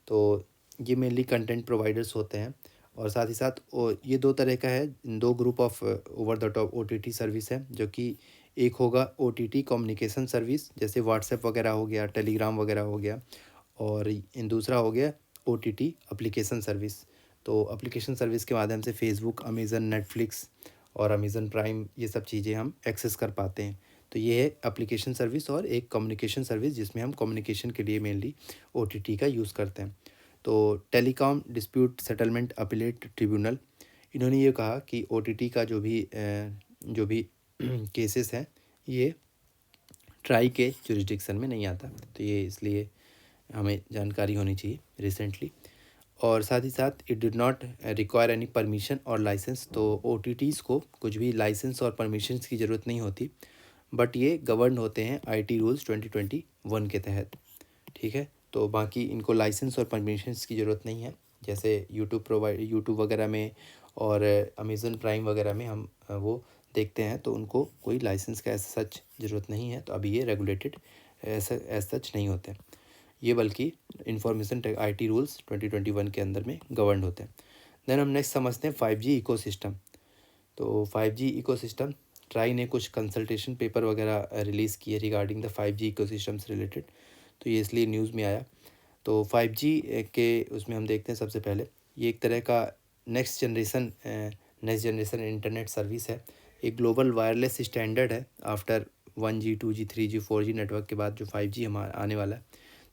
तो ये मेनली कंटेंट प्रोवाइडर्स होते हैं। और साथ ही साथ ये दो तरह का है, दो group of over the top OTT service है, जो कि एक होगा OTT कम्युनिकेशन सर्विस, जैसे व्हाट्सएप वगैरह हो गया, टेलीग्राम वगैरह हो गया, और दूसरा हो गया OTT एप्लीकेशन सर्विस। तो एप्लीकेशन सर्विस के माध्यम से फेसबुक, अमेज़न, नेटफ्लिक्स और अमेज़न प्राइम, ये सब चीज़ें हम एक्सेस कर पाते हैं। तो ये है एप्लीकेशन सर्विस, और एक कम्युनिकेशन सर्विस जिसमें हम कम्युनिकेशन के लिए मेनली OTT का यूज़ करते हैं। तो telecom dispute settlement appellate tribunal, इन्होंने ये कहा कि OTT का जो भी केसेस हैं, ये ट्राई के जुरिस्डिक्शन में नहीं आता। तो ये इसलिए हमें जानकारी होनी चाहिए रिसेंटली। और साथ ही साथ it did not require any permission और लाइसेंस। तो OTTs को कुछ भी लाइसेंस और परमिशंस की ज़रूरत नहीं होती, बट ये गवर्न होते हैं IT रूल्स 2021 के तहत। ठीक है, तो बाकी इनको लाइसेंस और परमिशंस की ज़रूरत नहीं है। जैसे यूट्यूब वगैरह में और अमेज़न प्राइम वगैरह में हम वो देखते हैं, तो उनको कोई लाइसेंस का ऐसा सच ज़रूरत नहीं है। तो अभी ये रेगुलेटेड ऐसा सच नहीं होते, ये बल्कि इंफॉर्मेशन IT रूल्स 2021 के अंदर में गवर्न होते हैं। देन हम नेक्स्ट समझते हैं 5G इकोसिस्टम। तो 5G इकोसिस्टम, ट्राई ने कुछ कंसल्टेशन पेपर वगैरह रिलीज़ किए रिगार्डिंग द 5G इकोसिस्टम से रिलेटेड, तो ये इसलिए न्यूज़ में आया। तो 5G के उसमें हम देखते हैं, सबसे पहले ये एक तरह का नेक्स्ट जनरेशन इंटरनेट सर्विस है। एक ग्लोबल वायरलेस स्टैंडर्ड है after 1G 2G 3G 4G network के बाद जो 5G हमारा आने वाला है।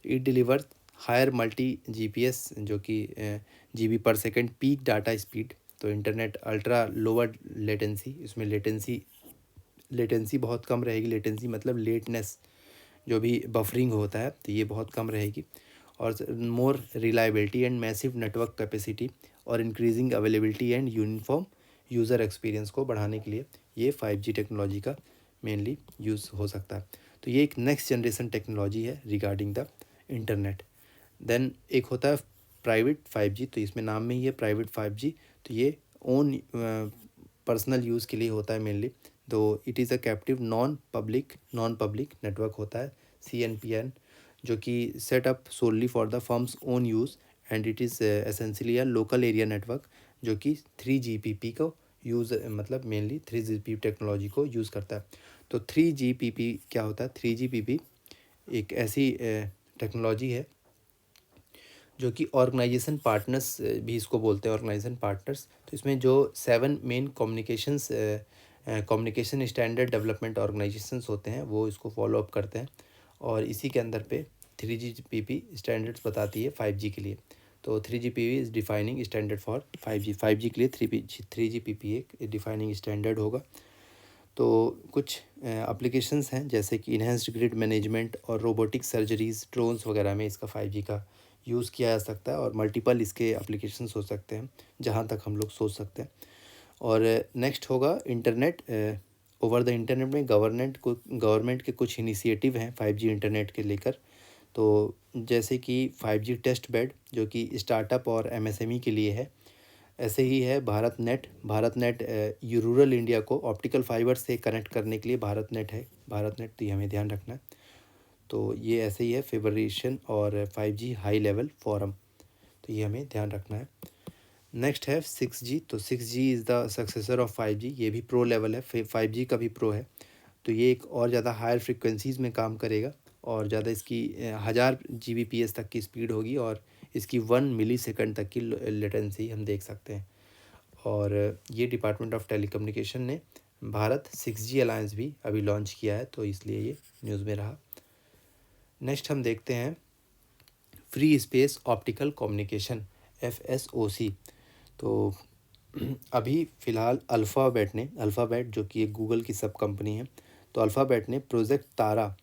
It deliver higher multi GPS, जो कि GB/s पीक डाटा स्पीड। तो इंटरनेट अल्ट्रा लोअर लेटेंसी, इसमें लेटेंसी बहुत कम रहेगी। लेटेंसी मतलब लेटनेस, जो भी बफरिंग होता है, तो ये बहुत कम रहेगी। और more reliability and massive network capacity, और increasing availability and uniform user experience को बढ़ाने के लिए ये 5G टेक्नोलॉजी का मेनली यूज़ हो सकता है। तो ये एक नेक्स्ट जनरेशन टेक्नोलॉजी है रिगार्डिंग द इंटरनेट। देन एक होता है प्राइवेट 5G, तो इसमें नाम में ही है प्राइवेट 5G। तो ये ओन पर्सनल यूज़ के लिए होता है मेनली। तो it is a captive non public network होता है CNPN, जो कि set up solely for the firms own use, and it is essentially a local area network जो कि 3GPP को यूज़ मतलब मेनली 3GPP टेक्नोलॉजी को यूज़ करता है। तो 3GPP क्या होता है? 3GPP एक ऐसी टेक्नोलॉजी है जो कि ऑर्गेनाइजेशन पार्टनर्स भी इसको बोलते हैं, ऑर्गेनाइजेशन पार्टनर्स। तो इसमें जो 7 main communication standard development organisations होते हैं वो इसको फॉलो अप करते हैं, और इसी के अंदर पे 3GPP स्टैंडर्ड्स बताती है 5G के लिए। तो 3GPP is defining standard for 5G के लिए 3GPP एक डिफाइनिंग स्टैंडर्ड होगा। तो कुछ एप्लीकेशंस हैं जैसे कि इन्हेंस्ड ग्रिड मैनेजमेंट और रोबोटिक सर्जरीज, ड्रोन्स वगैरह में इसका 5G का यूज़ किया जा सकता है, और मल्टीपल इसके एप्लीकेशंस हो सकते हैं जहाँ तक हम लोग सोच सकते हैं। और नेक्स्ट होगा इंटरनेट। ओवर द इंटरनेट में गवर्नमेंट के कुछ इनिशिएटिव हैं 5G इंटरनेट के लेकर। तो जैसे कि 5G टेस्ट बेड जो कि स्टार्टअप और MSME के लिए है। ऐसे ही है भारत नेट ये रूरल इंडिया को ऑप्टिकल फाइबर से कनेक्ट करने के लिए भारत नेट है। तो ये हमें ध्यान रखना है। तो ये ऐसे ही है फेडरेशन और 5G हाई लेवल फोरम, तो ये हमें ध्यान रखना है। नेक्स्ट है 6G। तो 6G is the successor of 5G। ये भी प्रो लेवल है, 5G का भी प्रो है। तो ये एक और ज़्यादा हायर फ्रिक्वेंसीज़ में काम करेगा, और ज़्यादा इसकी 1000 Gbps तक की स्पीड होगी, और इसकी 1 मिलीसेकंड तक की लेटेंसी हम देख सकते हैं। और ये डिपार्टमेंट ऑफ टेलीकम्युनिकेशन ने भारत 6G अलायंस भी अभी लॉन्च किया है, तो इसलिए ये न्यूज़ में रहा। नेक्स्ट हम देखते हैं free space optical communication, FSOC। तो अभी फ़िलहाल अल्फ़ाबेट जो कि एक गूगल की सब कंपनी है, तो अल्फ़ाबेट ने प्रोजेक्ट तारा,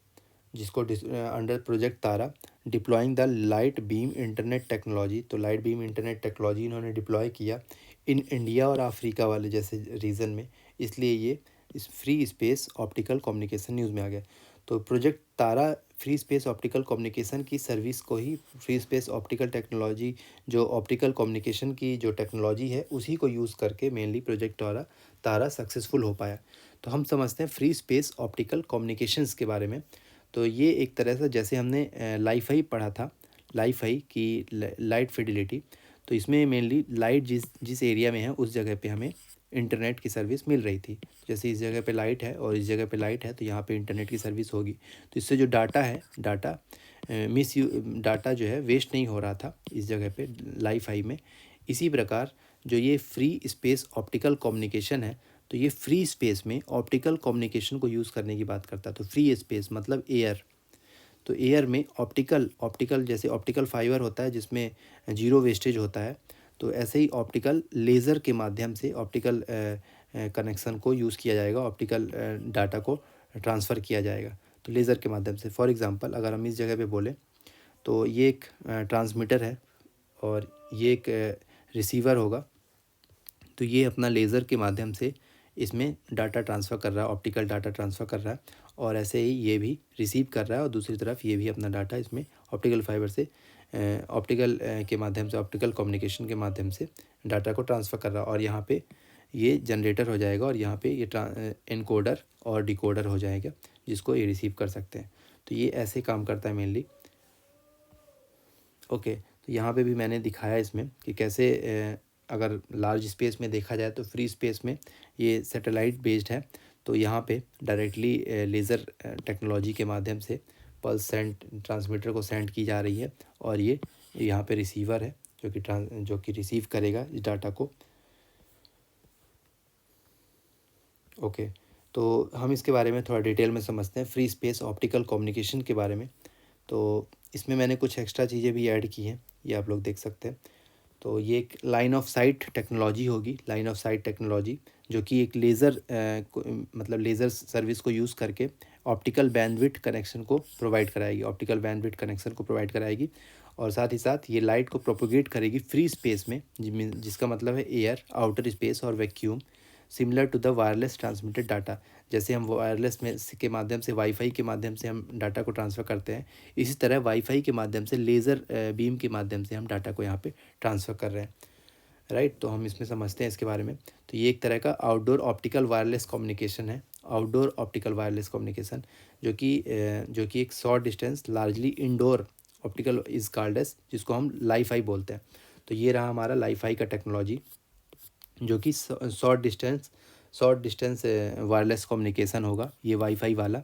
जिसको under project Tara deploying the light beam internet technology. तो लाइट बीम इंटरनेट टेक्नोलॉजी इन्होंने डिप्लॉय किया इन इंडिया और अफ्रीका वाले जैसे रीजन में, इसलिए ये इस free space optical communication news में आ गया। तो प्रोजेक्ट तारा फ्री स्पेस ऑप्टिकल कम्युनिकेशन की सर्विस को ही, फ्री स्पेस ऑप्टिकल टेक्नोलॉजी जो ऑप्टिकल कम्युनिकेशन की जो टेक्नोलॉजी है उसी को यूज़ करके मेनली प्रोजेक्ट तारा सक्सेसफुल हो पाया। तो हम समझते हैं फ्री स्पेस ऑप्टिकल कम्युनिकेशंस के बारे में। तो ये एक तरह से जैसे हमने लाईफाई पढ़ा था, लाईफाई की लाइट फिडिलिटी। तो इसमें मेनली लाइट जिस एरिया में है उस जगह पे हमें इंटरनेट की सर्विस मिल रही थी। जैसे इस जगह पे लाइट है और इस जगह पे लाइट है, तो यहाँ पे इंटरनेट की सर्विस होगी। तो इससे जो डाटा जो है वेस्ट नहीं हो रहा था इस जगह पे लाईफाई में। इसी प्रकार जो ये फ्री स्पेस ऑप्टिकल कम्युनिकेशन है, तो ये फ्री स्पेस में ऑप्टिकल कम्युनिकेशन को यूज़ करने की बात करता है। तो फ्री स्पेस मतलब एयर। तो एयर में ऑप्टिकल जैसे ऑप्टिकल फाइबर होता है जिसमें जीरो वेस्टेज होता है, तो ऐसे ही ऑप्टिकल लेज़र के माध्यम से ऑप्टिकल कनेक्शन को यूज़ किया जाएगा, ऑप्टिकल डाटा को ट्रांसफ़र किया जाएगा तो लेज़र के माध्यम से। फॉर एग्ज़ाम्पल अगर हम इस जगह पे बोलें तो ये एक ट्रांसमीटर है और ये एक रिसीवर होगा। तो ये अपना लेज़र के माध्यम से इसमें डाटा ट्रांसफ़र कर रहा है, ऑप्टिकल डाटा ट्रांसफ़र कर रहा है, और ऐसे ही ये भी रिसीव कर रहा है, और दूसरी तरफ ये भी अपना डाटा इसमें ऑप्टिकल फाइबर से ऑप्टिकल के माध्यम से, ऑप्टिकल कम्युनिकेशन के माध्यम से डाटा को ट्रांसफ़र कर रहा है। और यहाँ पे ये जनरेटर हो जाएगा, और यहाँ पे ये एनकोडर और डिकोडर हो जाएगा जिसको ये रिसीव कर सकते हैं। तो ये ऐसे काम करता है मेनली। ओके, तो यहाँ पे भी मैंने दिखाया इसमें कि कैसे अगर लार्ज स्पेस में देखा जाए तो फ्री स्पेस में ये सैटेलाइट बेस्ड है। तो यहाँ पे डायरेक्टली लेज़र टेक्नोलॉजी के माध्यम से पल्स ट्रांसमीटर को सेंड की जा रही है, और ये यहाँ पे रिसीवर है जो कि रिसीव करेगा इस डाटा को। ओके, तो हम इसके बारे में थोड़ा डिटेल में समझते हैं फ्री स्पेस ऑप्टिकल कम्युनिकेशन के बारे में। तो इसमें मैंने कुछ एक्स्ट्रा चीज़ें भी ऐड की हैं, ये आप लोग देख सकते हैं। तो ये एक लाइन ऑफ साइट टेक्नोलॉजी होगी, लाइन ऑफ साइट टेक्नोलॉजी जो कि एक मतलब लेज़र सर्विस को यूज़ करके ऑप्टिकल बैंडविड्थ कनेक्शन को प्रोवाइड कराएगी, और साथ ही साथ ये लाइट को प्रोपोगेट करेगी फ्री स्पेस में, जिसका मतलब है एयर, आउटर स्पेस और vacuum similar to the wireless transmitted data. जैसे हम वायरलेस में के माध्यम से वाईफाई के माध्यम से हम डाटा को ट्रांसफ़र करते हैं, इसी तरह वाईफाई के माध्यम से लेज़र बीम के माध्यम से हम डाटा को यहाँ पे ट्रांसफ़र कर रहे हैं, राइट। तो हम इसमें समझते हैं इसके बारे में। तो ये एक तरह का आउटडोर ऑप्टिकल वायरलेस कम्युनिकेशन है, आउटडोर ऑप्टिकल वायरलेस कम्युनिकेशन, जो कि एक short distance largely indoor optical is called as, जिसको हम लाईफाई बोलते हैं। तो ये रहा हमारा लाईफाई का टेक्नोलॉजी, जो कि शॉर्ट डिस्टेंस वायरलेस कम्युनिकेशन होगा, ये वाईफाई वाला।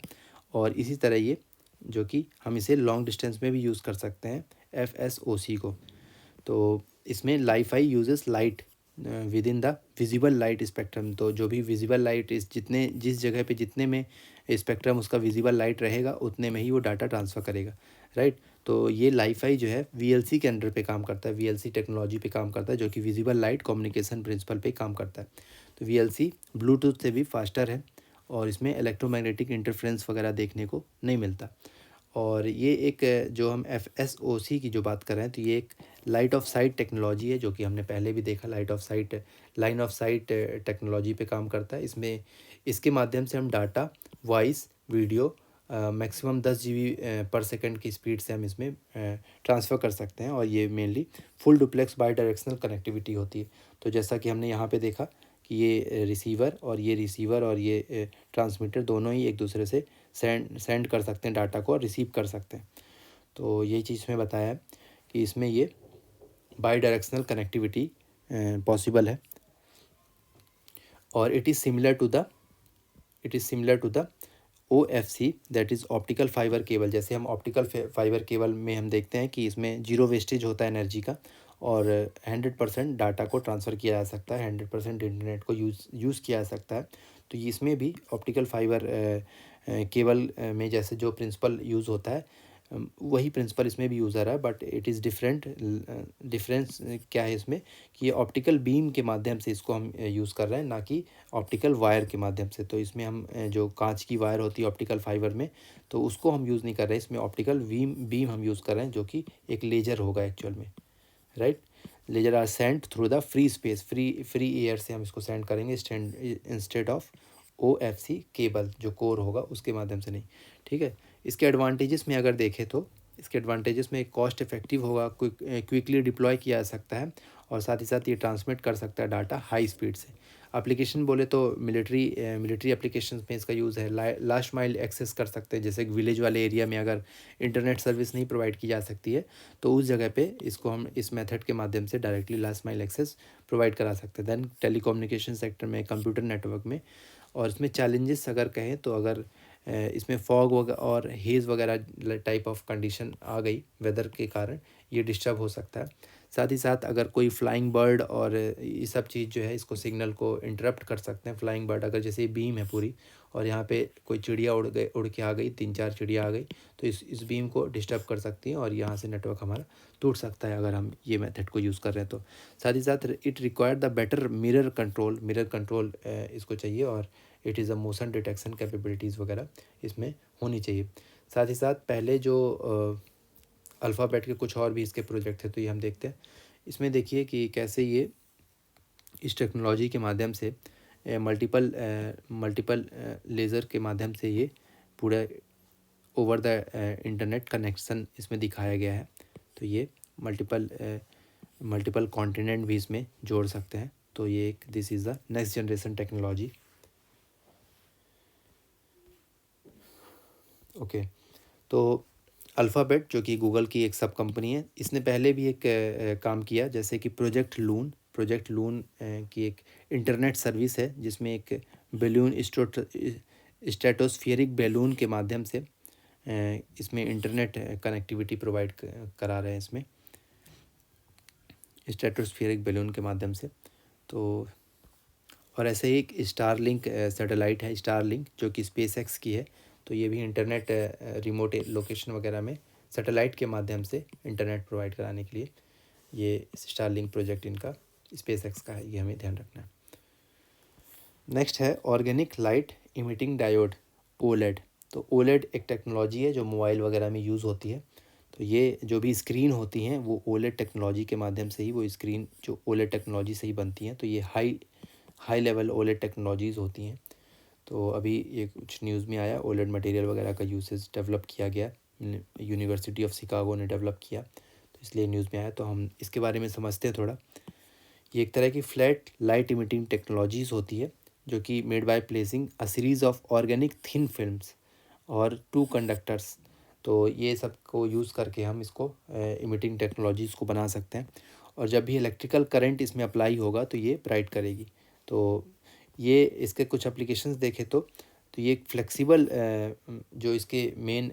और इसी तरह ये जो कि हम इसे लॉन्ग डिस्टेंस में भी यूज़ कर सकते हैं, FSOC को। तो इसमें Li-Fi uses light with in the visible light spectrum. तो जो भी विजिबल लाइट जिस जगह पे जितने में स्पेक्ट्रम उसका विजिबल लाइट रहेगा उतने में ही वो डाटा ट्रांसफ़र करेगा, राइट। तो ये लाईफाई जो है VLC के अंडर पे काम करता है, VLC टेक्नोलॉजी पे काम करता है, जो कि विजिबल लाइट कम्युनिकेशन प्रिंसिपल पे काम करता है। तो VLC ब्लूटूथ से भी फास्टर है और इसमें इलेक्ट्रोमैग्नेटिक इंटरफ्रेंस वगैरह देखने को नहीं मिलता। और ये एक जो हम FSOC की जो बात कर रहे हैं, तो ये एक लाइट ऑफ साइट टेक्नोलॉजी है, जो कि हमने पहले भी देखा। लाइन ऑफ साइट टेक्नोलॉजी पे काम करता है। इसके माध्यम से हम data, voice, video maximum 10 GB पर सेकंड की स्पीड से हम इसमें ट्रांसफ़र कर सकते हैं। और ये mainly full duplex by directional connectivity होती है। तो जैसा कि हमने यहाँ पे देखा कि ये रिसीवर और ये ट्रांसमीटर दोनों ही एक दूसरे से सेंड कर सकते हैं डाटा को और रिसीव कर सकते हैं। तो ये चीज़ में बताया है कि इसमें ये बाई डायरेक्शनल कनेक्टिविटी पॉसिबल है। और it is similar to the OFC, that is optical fibre cable. जैसे हम ऑप्टिकल फाइबर केबल में हम देखते हैं कि इसमें जीरो वेस्टेज होता है एनर्जी का, और 100% डाटा को ट्रांसफ़र किया जा सकता है, 100% इंटरनेट को यूज़ किया जा सकता है। तो इसमें भी ऑप्टिकल फाइबर केबल में जैसे जो प्रिंसिपल यूज़ होता है, वही प्रिंसिपल इसमें भी यूज़ आ रहा है। बट इट इज़ डिफरेंस क्या है इसमें कि ये ऑप्टिकल बीम के माध्यम से इसको हम यूज़ कर रहे हैं, ना कि ऑप्टिकल वायर के माध्यम से। तो इसमें हम जो कांच की वायर होती है ऑप्टिकल फाइबर में, तो उसको हम यूज़ नहीं कर रहे हैं, इसमें ऑप्टिकल बीम हम यूज़ कर रहे हैं, जो कि एक लेजर होगा एक्चुअल में, right. Laser are sent through the free space, free air से हम इसको सेंड करेंगे इंस्टेड ऑफ OFC केबल, जो कोर होगा उसके माध्यम से नहीं, ठीक है। इसके एडवांटेजेस में अगर देखें तो इसके एडवांटेजेस में कॉस्ट इफेक्टिव होगा, क्विकली डिप्लॉय किया जा सकता है, और साथ ही साथ ये ट्रांसमिट कर सकता है डाटा हाई स्पीड से। एप्लीकेशन बोले तो मिलिट्री एप्लीकेशंस में इसका यूज़ है। लास्ट माइल एक्सेस कर सकते हैं, जैसे विलेज वाले एरिया में अगर इंटरनेट सर्विस नहीं प्रोवाइड की जा सकती है, तो उस जगह पे इसको हम इस मेथड के माध्यम से directly last mile access provide करा सकते हैं। देन टेलीकम्युनिकेशन सेक्टर में, कंप्यूटर नेटवर्क में। और इसमें चैलेंजेस अगर कहें तो अगर इसमें फॉग और हेज़ वगैरह टाइप ऑफ कंडीशन आ गई वेदर के कारण, ये डिस्टर्ब हो सकता है। साथ ही साथ अगर कोई फ्लाइंग बर्ड और ये सब चीज़ जो है इसको सिग्नल को इंटरप्ट कर सकते हैं। फ्लाइंग बर्ड अगर जैसे बीम है पूरी, और यहाँ पे कोई चिड़िया उड़ के आ गई, 3-4 चिड़िया आ गई, तो इस बीम को डिस्टर्ब कर सकती हैं और यहाँ से नेटवर्क हमारा टूट सकता है अगर हम ये मेथड को यूज़ कर रहे हैं तो। साथ ही साथ it require the better mirror control इसको चाहिए, और it is a motion detection capabilities वगैरह इसमें होनी चाहिए। साथ ही साथ पहले जो अल्फ़ाबेट के कुछ और भी इसके प्रोजेक्ट थे, तो ये हम देखते हैं। इसमें देखिए कि कैसे ये इस टेक्नोलॉजी के माध्यम से मल्टीपल लेज़र के माध्यम से ये पूरा ओवर द इंटरनेट कनेक्शन इसमें दिखाया गया है। तो ये मल्टीपल कॉन्टिनेंट भी इसमें जोड़ सकते हैं। तो ये एक this is the next generation technology. Okay, तो अल्फ़ाबेट जो कि गूगल की एक सब कंपनी है, इसने पहले भी एक काम किया, जैसे कि प्रोजेक्ट लून की एक इंटरनेट सर्विस है, जिसमें एक बैलून स्ट्रेटोस्फियरिक बैलून के माध्यम से इसमें इंटरनेट कनेक्टिविटी प्रोवाइड करा रहे हैं इसमें स्ट्रेटोस्फियरिक बैलून के माध्यम से। तो और ऐसे ही एक स्टारलिंक सैटेलाइट है, स्टारलिंक, जो कि स्पेसएक्स की है। तो ये भी इंटरनेट रिमोट लोकेशन वगैरह में सैटेलाइट के माध्यम से इंटरनेट प्रोवाइड कराने के लिए ये स्टारलिंक प्रोजेक्ट इनका स्पेसएक्स का है, ये हमें ध्यान रखना है। नेक्स्ट है organic light emitting diode, OLED। तो OLED एक टेक्नोलॉजी है जो मोबाइल वगैरह में यूज़ होती है। तो ये जो भी स्क्रीन होती हैं वो OLED टेक्नोलॉजी के माध्यम से ही, वो स्क्रीन जो OLED टेक्नोलॉजी से ही बनती हैं। तो ये हाई लेवल ओलेड टेक्नोलॉजीज़ होती हैं। तो अभी ये कुछ न्यूज़ में आया, ओलेड मटेरियल वगैरह का यूसेज डेवलप किया गया, यूनिवर्सिटी ऑफ शिकागो ने डेवलप किया, तो इसलिए न्यूज़ में आया। तो हम इसके बारे में समझते हैं थोड़ा। ये एक तरह की फ्लैट लाइट इमिटिंग टेक्नोलॉजीज़ होती है जो कि made by placing a series of organic thin films और टू कंडक्टर्स। तो ये सब को यूज़ करके हम इसको इमिटिंग टेक्नोलॉजीज़ को बना सकते हैं, और जब भी इलेक्ट्रिकल करंट इसमें अप्लाई होगा तो ये ब्राइट करेगी। तो ये इसके कुछ एप्लीकेशंस देखें तो ये एक फ्लेक्सिबल जो इसके मेन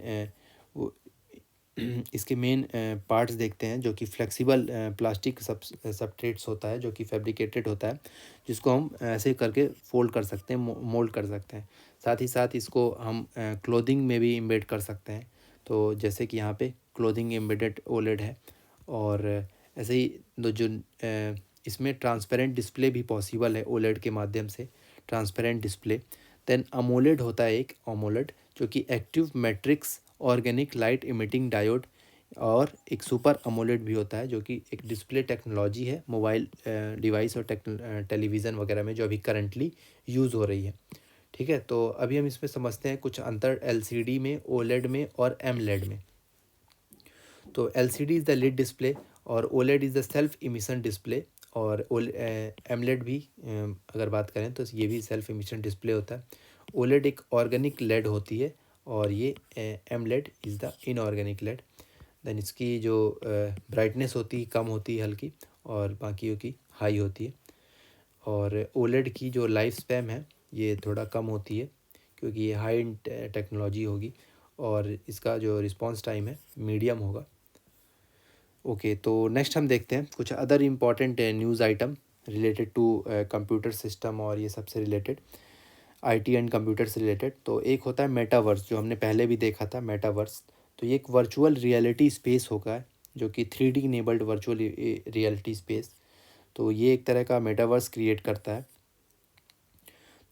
इसके मेन पार्ट्स देखते हैं, जो कि फ्लेक्सिबल प्लास्टिक सबस्ट्रेट्स होता है, जो कि फैब्रिकेटेड होता है, जिसको हम ऐसे करके फोल्ड कर सकते हैं, मोल्ड कर सकते हैं। साथ ही साथ इसको हम क्लोथिंग में भी एम्बेड कर सकते हैं। तो जैसे कि यहाँ पे क्लोथिंग एम्बेडेड ओलेड है, और ऐसे ही जो इसमें ट्रांसपेरेंट डिस्प्ले भी पॉसिबल है ओलेड के माध्यम से, ट्रांसपेरेंट डिस्प्ले। देन अमोलेड होता है एक अमोलेड, जो कि active matrix organic light emitting diode, और एक सुपर अमोलेड भी होता है जो कि एक डिस्प्ले टेक्नोलॉजी है मोबाइल डिवाइस और टेलीविज़न वगैरह में, जो अभी करंटली यूज़ हो रही है। ठीक है, तो अभी हम इसमें समझते हैं कुछ अंतर एलसीडी में, ओलेड में और एमलेड में। तो LCD is the LED display, और OLED is the self emission display, और एमलेड भी अगर बात करें तो ये भी सेल्फ इमिशन डिस्प्ले होता है। ओलेड एक ऑर्गेनिक लेड होती है, और ये MLED is the inorganic LED. Then इसकी जो ब्राइटनेस होती है कम होती है हल्की, और बाकियों की हाई होती है। और ओलेड की जो लाइफ स्पैन है ये थोड़ा कम होती है, क्योंकि ये हाई टेक्नोलॉजी होगी, और इसका जो रिस्पॉन्स टाइम है मीडियम होगा। ओके, तो नेक्स्ट हम देखते हैं कुछ other important news item related to computer system, और ये सबसे रिलेटेड आईटी एंड कंप्यूटर से रिलेटेड। तो एक होता है मेटावर्स, जो हमने पहले भी देखा था मेटावर्स। तो ये एक वर्चुअल रियलिटी स्पेस होगा, जो कि 3D enabled virtual reality space. तो ये एक तरह का मेटावर्स क्रिएट करता है।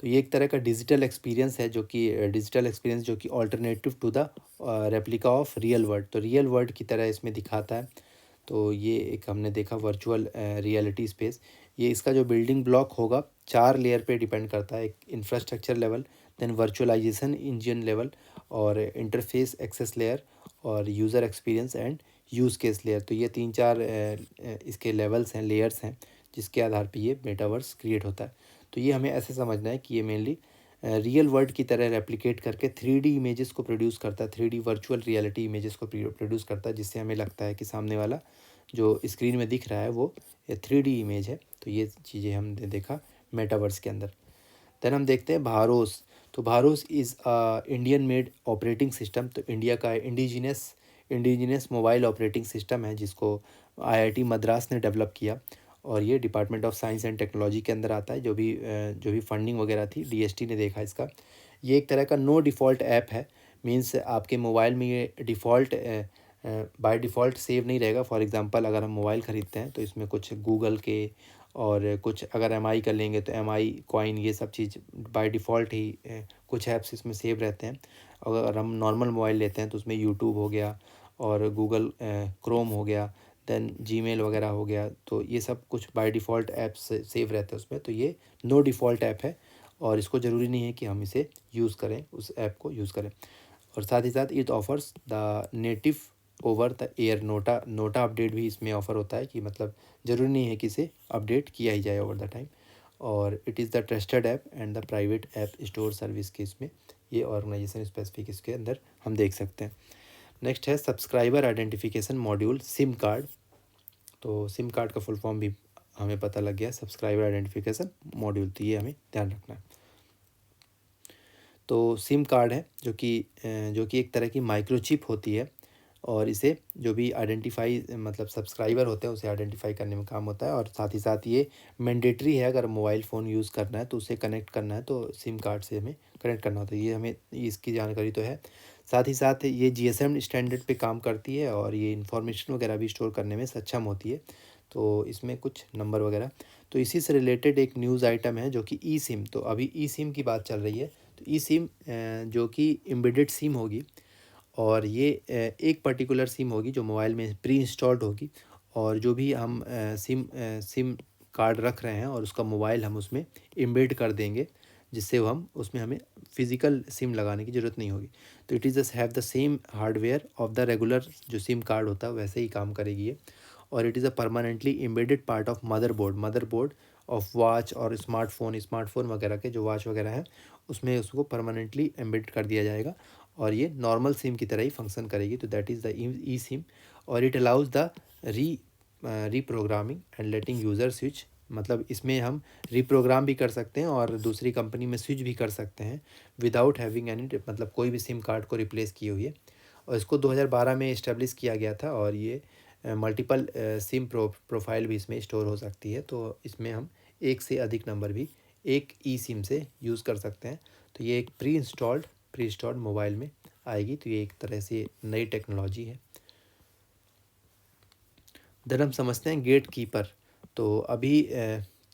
तो ये एक तरह का डिजिटल एक्सपीरियंस है, जो कि alternative to the replica of real world, तो रियल वर्ल्ड की तरह इसमें दिखाता है। तो ये एक हमने देखा वर्चुअल रियलिटी स्पेस। ये इसका जो बिल्डिंग ब्लॉक होगा 4 लेयर पे डिपेंड करता है, एक infrastructure level, then virtualisation engine level, और इंटरफेस एक्सेस लेयर, और user experience and use case layer. तो ये 3-4 इसके लेवल्स हैं, लेयर्स हैं, जिसके आधार पे ये मेटावर्स क्रिएट होता है। तो ये हमें ऐसे समझना है कि ये मेनली रियल वर्ल्ड की तरह रेप्लिकेट करके 3D इमेजेस को प्रोड्यूस करता है, 3D वर्चुअल रियलिटी इमेजेस को प्रोड्यूस करता है, जिससे हमें लगता है कि सामने वाला जो स्क्रीन में दिख रहा है वो 3D इमेज है। तो ये चीज़ें हमने देखा मेटावर्स के अंदर। देन हम देखते हैं भारोस। तो BharOS is Indian made operating system. तो इंडिया का इंडिजिनस मोबाइल ऑपरेटिंग सिस्टम है, जिसको आईआईटी मद्रास ने डेवलप किया, और ये department of science and technology के अंदर आता है। जो भी फंडिंग वगैरह थी डीएसटी ने देखा इसका। ये एक तरह का नो डिफ़ॉल्ट ऐप है, मीन्स आपके मोबाइल में ये बाय डिफ़ॉल्ट सेव नहीं रहेगा। फॉर एग्जांपल अगर हम मोबाइल ख़रीदते हैं तो इसमें कुछ गूगल के, और कुछ अगर एमआई का लेंगे तो एमआई कॉइन, ये सब चीज़ बाय डिफ़ॉल्ट ही कुछ ऐप्स इसमें सेव रहते हैं। अगर हम नॉर्मल मोबाइल लेते हैं तो उसमें यूट्यूब हो गया, और गूगल क्रोम हो गया, देन जीमेल वगैरह हो गया, तो ये सब कुछ बाय डिफ़ॉल्ट ऐप्स सेव रहते हैं उसमें। तो ये नो डिफ़ॉल्ट ऐप है, और इसको ज़रूरी नहीं है कि हम इसे यूज़ करें, उस ऐप को यूज़ करें। और साथ ही साथ it offers the native over the air NOTA update भी इसमें ऑफ़र होता है, कि मतलब ज़रूरी नहीं है कि इसे अपडेट किया ही जाए ओवर द टाइम। और it is the trusted app and the private app store service के इसमें ये ऑर्गेनाइजेशन स्पेसिफिक इसके अंदर हम देख सकते हैं। नेक्स्ट है subscriber identification module, SIM card. तो सिम कार्ड का फुल फॉर्म भी हमें पता लग गया, सब्सक्राइबर आइडेंटिफिकेशन मॉड्यूल, तो ये हमें ध्यान रखना है। तो सिम कार्ड है जो कि एक तरह की माइक्रोचिप होती है, और इसे जो भी आइडेंटिफाई मतलब सब्सक्राइबर होते हैं उसे आइडेंटिफाई करने में काम होता है। और साथ ही साथ ये मैंडेटरी है, अगर मोबाइल फ़ोन यूज़ करना है तो उसे कनेक्ट करना है, तो सिम कार्ड से हमें कनेक्ट करना होता है। ये हमें इसकी जानकारी तो है। साथ ही साथ ये जीएसएम स्टैंडर्ड पे काम करती है, और ये इन्फॉर्मेशन वगैरह भी स्टोर करने में सक्षम होती है। तो इसमें कुछ नंबर वगैरह, तो इसी से रिलेटेड एक न्यूज़ आइटम है जो कि ई सिम। तो अभी ई सिम की बात चल रही है। तो ई सिम जो कि एम्बेडेड सिम होगी, और ये एक पर्टिकुलर सिम होगी जो मोबाइल में प्री इंस्टॉल्ड होगी, और जो भी हम सिम कार्ड रख रहे हैं और उसका मोबाइल हम उसमें एम्बेड कर देंगे, जिससे हम उसमें हमें फिजिकल सिम लगाने की ज़रूरत नहीं होगी। तो it is just have the same hardware of the regular जो सिम कार्ड होता है वैसे ही काम करेगी ये। और it is a permanently embedded part of motherboard of watch और स्मार्टफोन वगैरह के जो वॉच वगैरह हैं उसमें उसको परमानेंटली एम्बेड कर दिया जाएगा और ये नॉर्मल सिम की तरह ही फंक्शन करेगी। तो that is the e SIM. और it allows the reprogramming and letting user switch, मतलब इसमें हम रीप्रोग्राम भी कर सकते हैं और दूसरी कंपनी में स्विच भी कर सकते हैं विदाउट हैविंग एनी, मतलब कोई भी सिम कार्ड को रिप्लेस किए हुए। और इसको 2012 में इस्टेब्लिश किया गया था और ये मल्टीपल सिम प्रोफाइल भी इसमें स्टोर हो सकती है। तो इसमें हम एक से अधिक नंबर भी एक ई सिम से यूज़ कर सकते हैं। तो ये एक प्री इंस्टॉल्ड मोबाइल में आएगी। तो ये एक तरह से नई टेक्नोलॉजी है। देन हम समझते हैं गेट कीपर। तो अभी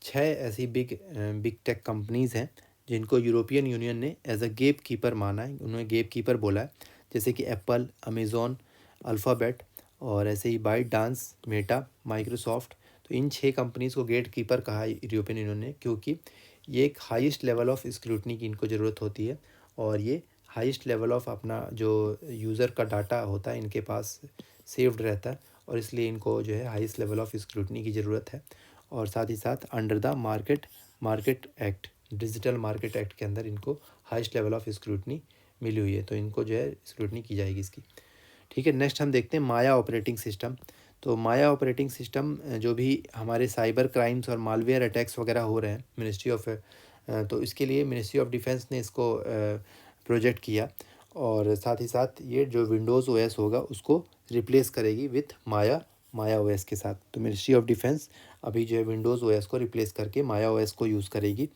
6 ऐसी बिग टेक कंपनीज़ हैं जिनको यूरोपियन यूनियन ने एज अ गेट कीपर माना है, उन्होंने गेट कीपर बोला है। जैसे कि एप्पल, अमेज़ॉन, अल्फ़ाबेट और ऐसे ही बाइटडांस, मेटा, माइक्रोसॉफ्ट। तो इन 6 कंपनीज़ को गेट कीपर कहा है यूरोपियन यूनियन ने, क्योंकि ये एक हाईएस्ट लेवल ऑफ स्क्रूटनी की इनको ज़रूरत होती है और ये हाईएस्ट लेवल ऑफ अपना जो यूज़र का डाटा होता है इनके पास सेव्ड रहता है और इसलिए इनको जो है हाईएस्ट लेवल ऑफ स्क्रूटनी की ज़रूरत है। और साथ ही साथ under the market act, digital market act के अंदर इनको हाईएस्ट लेवल ऑफ स्क्रूटनी मिली हुई है। तो इनको जो है स्क्रूटनी की जाएगी इसकी। ठीक है, नेक्स्ट हम देखते हैं माया ऑपरेटिंग सिस्टम। तो माया ऑपरेटिंग सिस्टम जो भी हमारे साइबर क्राइम्स और मालवेयर अटैक्स वगैरह हो रहे हैं तो इसके लिए मिनिस्ट्री ऑफ डिफेंस ने इसको प्रोजेक्ट किया और साथ ही साथ ये जो विंडोज़ ओएस होगा उसको रिप्लेस करेगी विथ माया ओएस के साथ। तो मिनिस्ट्री ऑफ डिफेंस अभी जो है विंडोज़ ओएस को रिप्लेस करके माया ओएस को यूज़ करेगी।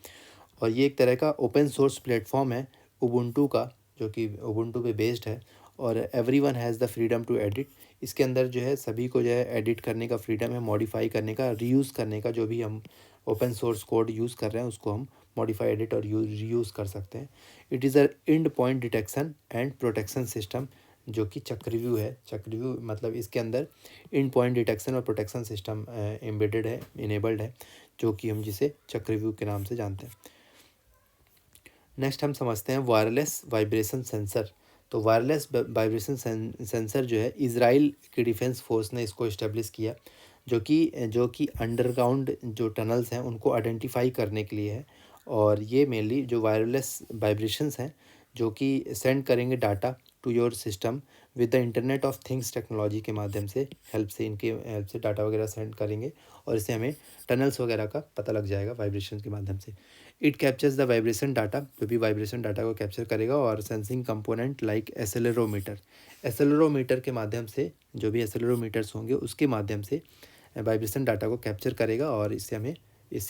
और ये एक तरह का ओपन सोर्स प्लेटफॉर्म है उबुंटू का, जो कि उबुंटू पे बेस्ड है और everyone has the freedom to edit. इसके अंदर जो है सभी को जो है एडिट करने का फ्रीडम है, मॉडिफाई करने का, रीयूज़ करने का। जो भी हम ओपन सोर्स कोड यूज़ कर रहे हैं उसको हम मॉडिफाई, एडिट और रीयूज़ कर सकते हैं। It is a and point detection and protection system, जो कि चक्रव्यूह है। चक्रव्यूह मतलब इसके अंदर एंड पॉइंट डिटेक्शन और प्रोटेक्शन सिस्टम एम्बेडेड है, इनेबल्ड है, जो कि हम जिसे चक्रव्यूह के नाम से जानते हैं। नेक्स्ट हम समझते हैं वायरलेस वाइब्रेशन सेंसर। तो वायरलेस वाइब्रेशन सेंसर जो है इजराइल की डिफेंस फोर्स ने इसको इस्टेब्लिश किया, जो कि अंडरग्राउंड जो टनल्स हैं उनको आइडेंटिफाई करने के लिए है। और ये मेनली जो वायरलेस वाइब्रेशंस हैं जो कि सेंड करेंगे data to your system with the internet of things technology के माध्यम से, इनके हेल्प से डाटा वगैरह सेंड करेंगे और इससे हमें टनल्स वगैरह का पता लग जाएगा वाइब्रेशन के माध्यम से। It captures the vibration data, जो भी वाइब्रेशन डाटा को कैप्चर करेगा। और सेंसिंग कंपोनेंट लाइक एसेलेरोमीटर के माध्यम से, जो भी एसेलेरोमीटर्स होंगे उसके माध्यम से वाइब्रेशन डाटा को कैप्चर करेगा और इससे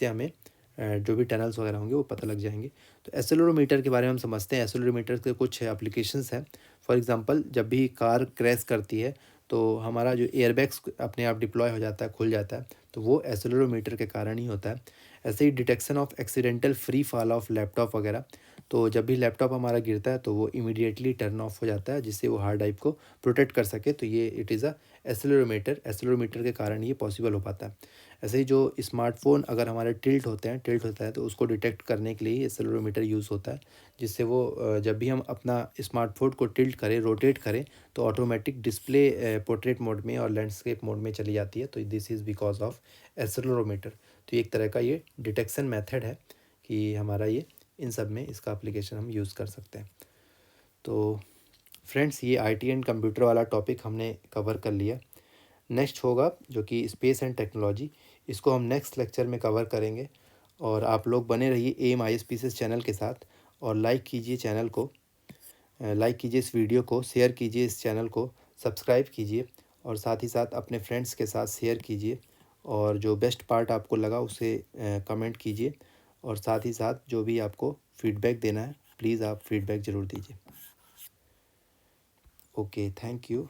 हमें जो भी टनल्स वगैरह होंगे वो पता लग जाएंगे। तो एसेलेरोमीटर के बारे में हम समझते हैं। एसेलेरोमीटर के कुछ एप्लीकेशंस हैं। फॉर एग्जांपल, जब भी कार क्रैश करती है तो हमारा जो एयरबैग्स अपने आप डिप्लॉय हो जाता है, खुल जाता है, तो वो एसेलेरोमीटर के कारण ही होता है। ऐसे ही detection of accidental free fall of laptop वगैरह, तो जब भी लैपटॉप हमारा गिरता है तो वो इमीडिएटली टर्न ऑफ हो जाता है जिससे वो हार्ड ड्राइव को प्रोटेक्ट कर सके। तो ये इट इज़ अ एसेलेरोमीटर के कारण ये पॉसिबल हो पाता है। ऐसे ही जो स्मार्टफोन अगर हमारे टिल्ट होता है तो उसको डिटेक्ट करने के लिए एसेलेरोमीटर यूज़ होता है, जिससे वो जब भी हम अपना स्मार्टफोन को टिल्ट करें, रोटेट करें, तो ऑटोमेटिक डिस्प्ले पोर्ट्रेट मोड में और लैंडस्केप मोड में चली जाती है। तो दिस इज़ बिकॉज ऑफ एसेलेरोमीटर। तो ये एक तरह का ये डिटेक्शन मेथड है कि हमारा ये इन सब में इसका एप्लीकेशन हम यूज़ कर सकते हैं। तो फ्रेंड्स, ये आईटी एंड कंप्यूटर वाला टॉपिक हमने कवर कर लिया। नेक्स्ट होगा जो कि स्पेस एंड टेक्नोलॉजी, इसको हम नेक्स्ट लेक्चर में कवर करेंगे। और आप लोग बने रहिए M I S P C S channel के साथ और लाइक कीजिए चैनल को, लाइक कीजिए इस वीडियो को, शेयर कीजिए इस चैनल को, सब्सक्राइब कीजिए और साथ ही साथ अपने फ्रेंड्स के साथ शेयर कीजिए। और जो बेस्ट पार्ट आपको लगा उसे कमेंट कीजिए और साथ ही साथ जो भी आपको फीडबैक देना है प्लीज़ आप फीडबैक ज़रूर दीजिए। Okay, thank you.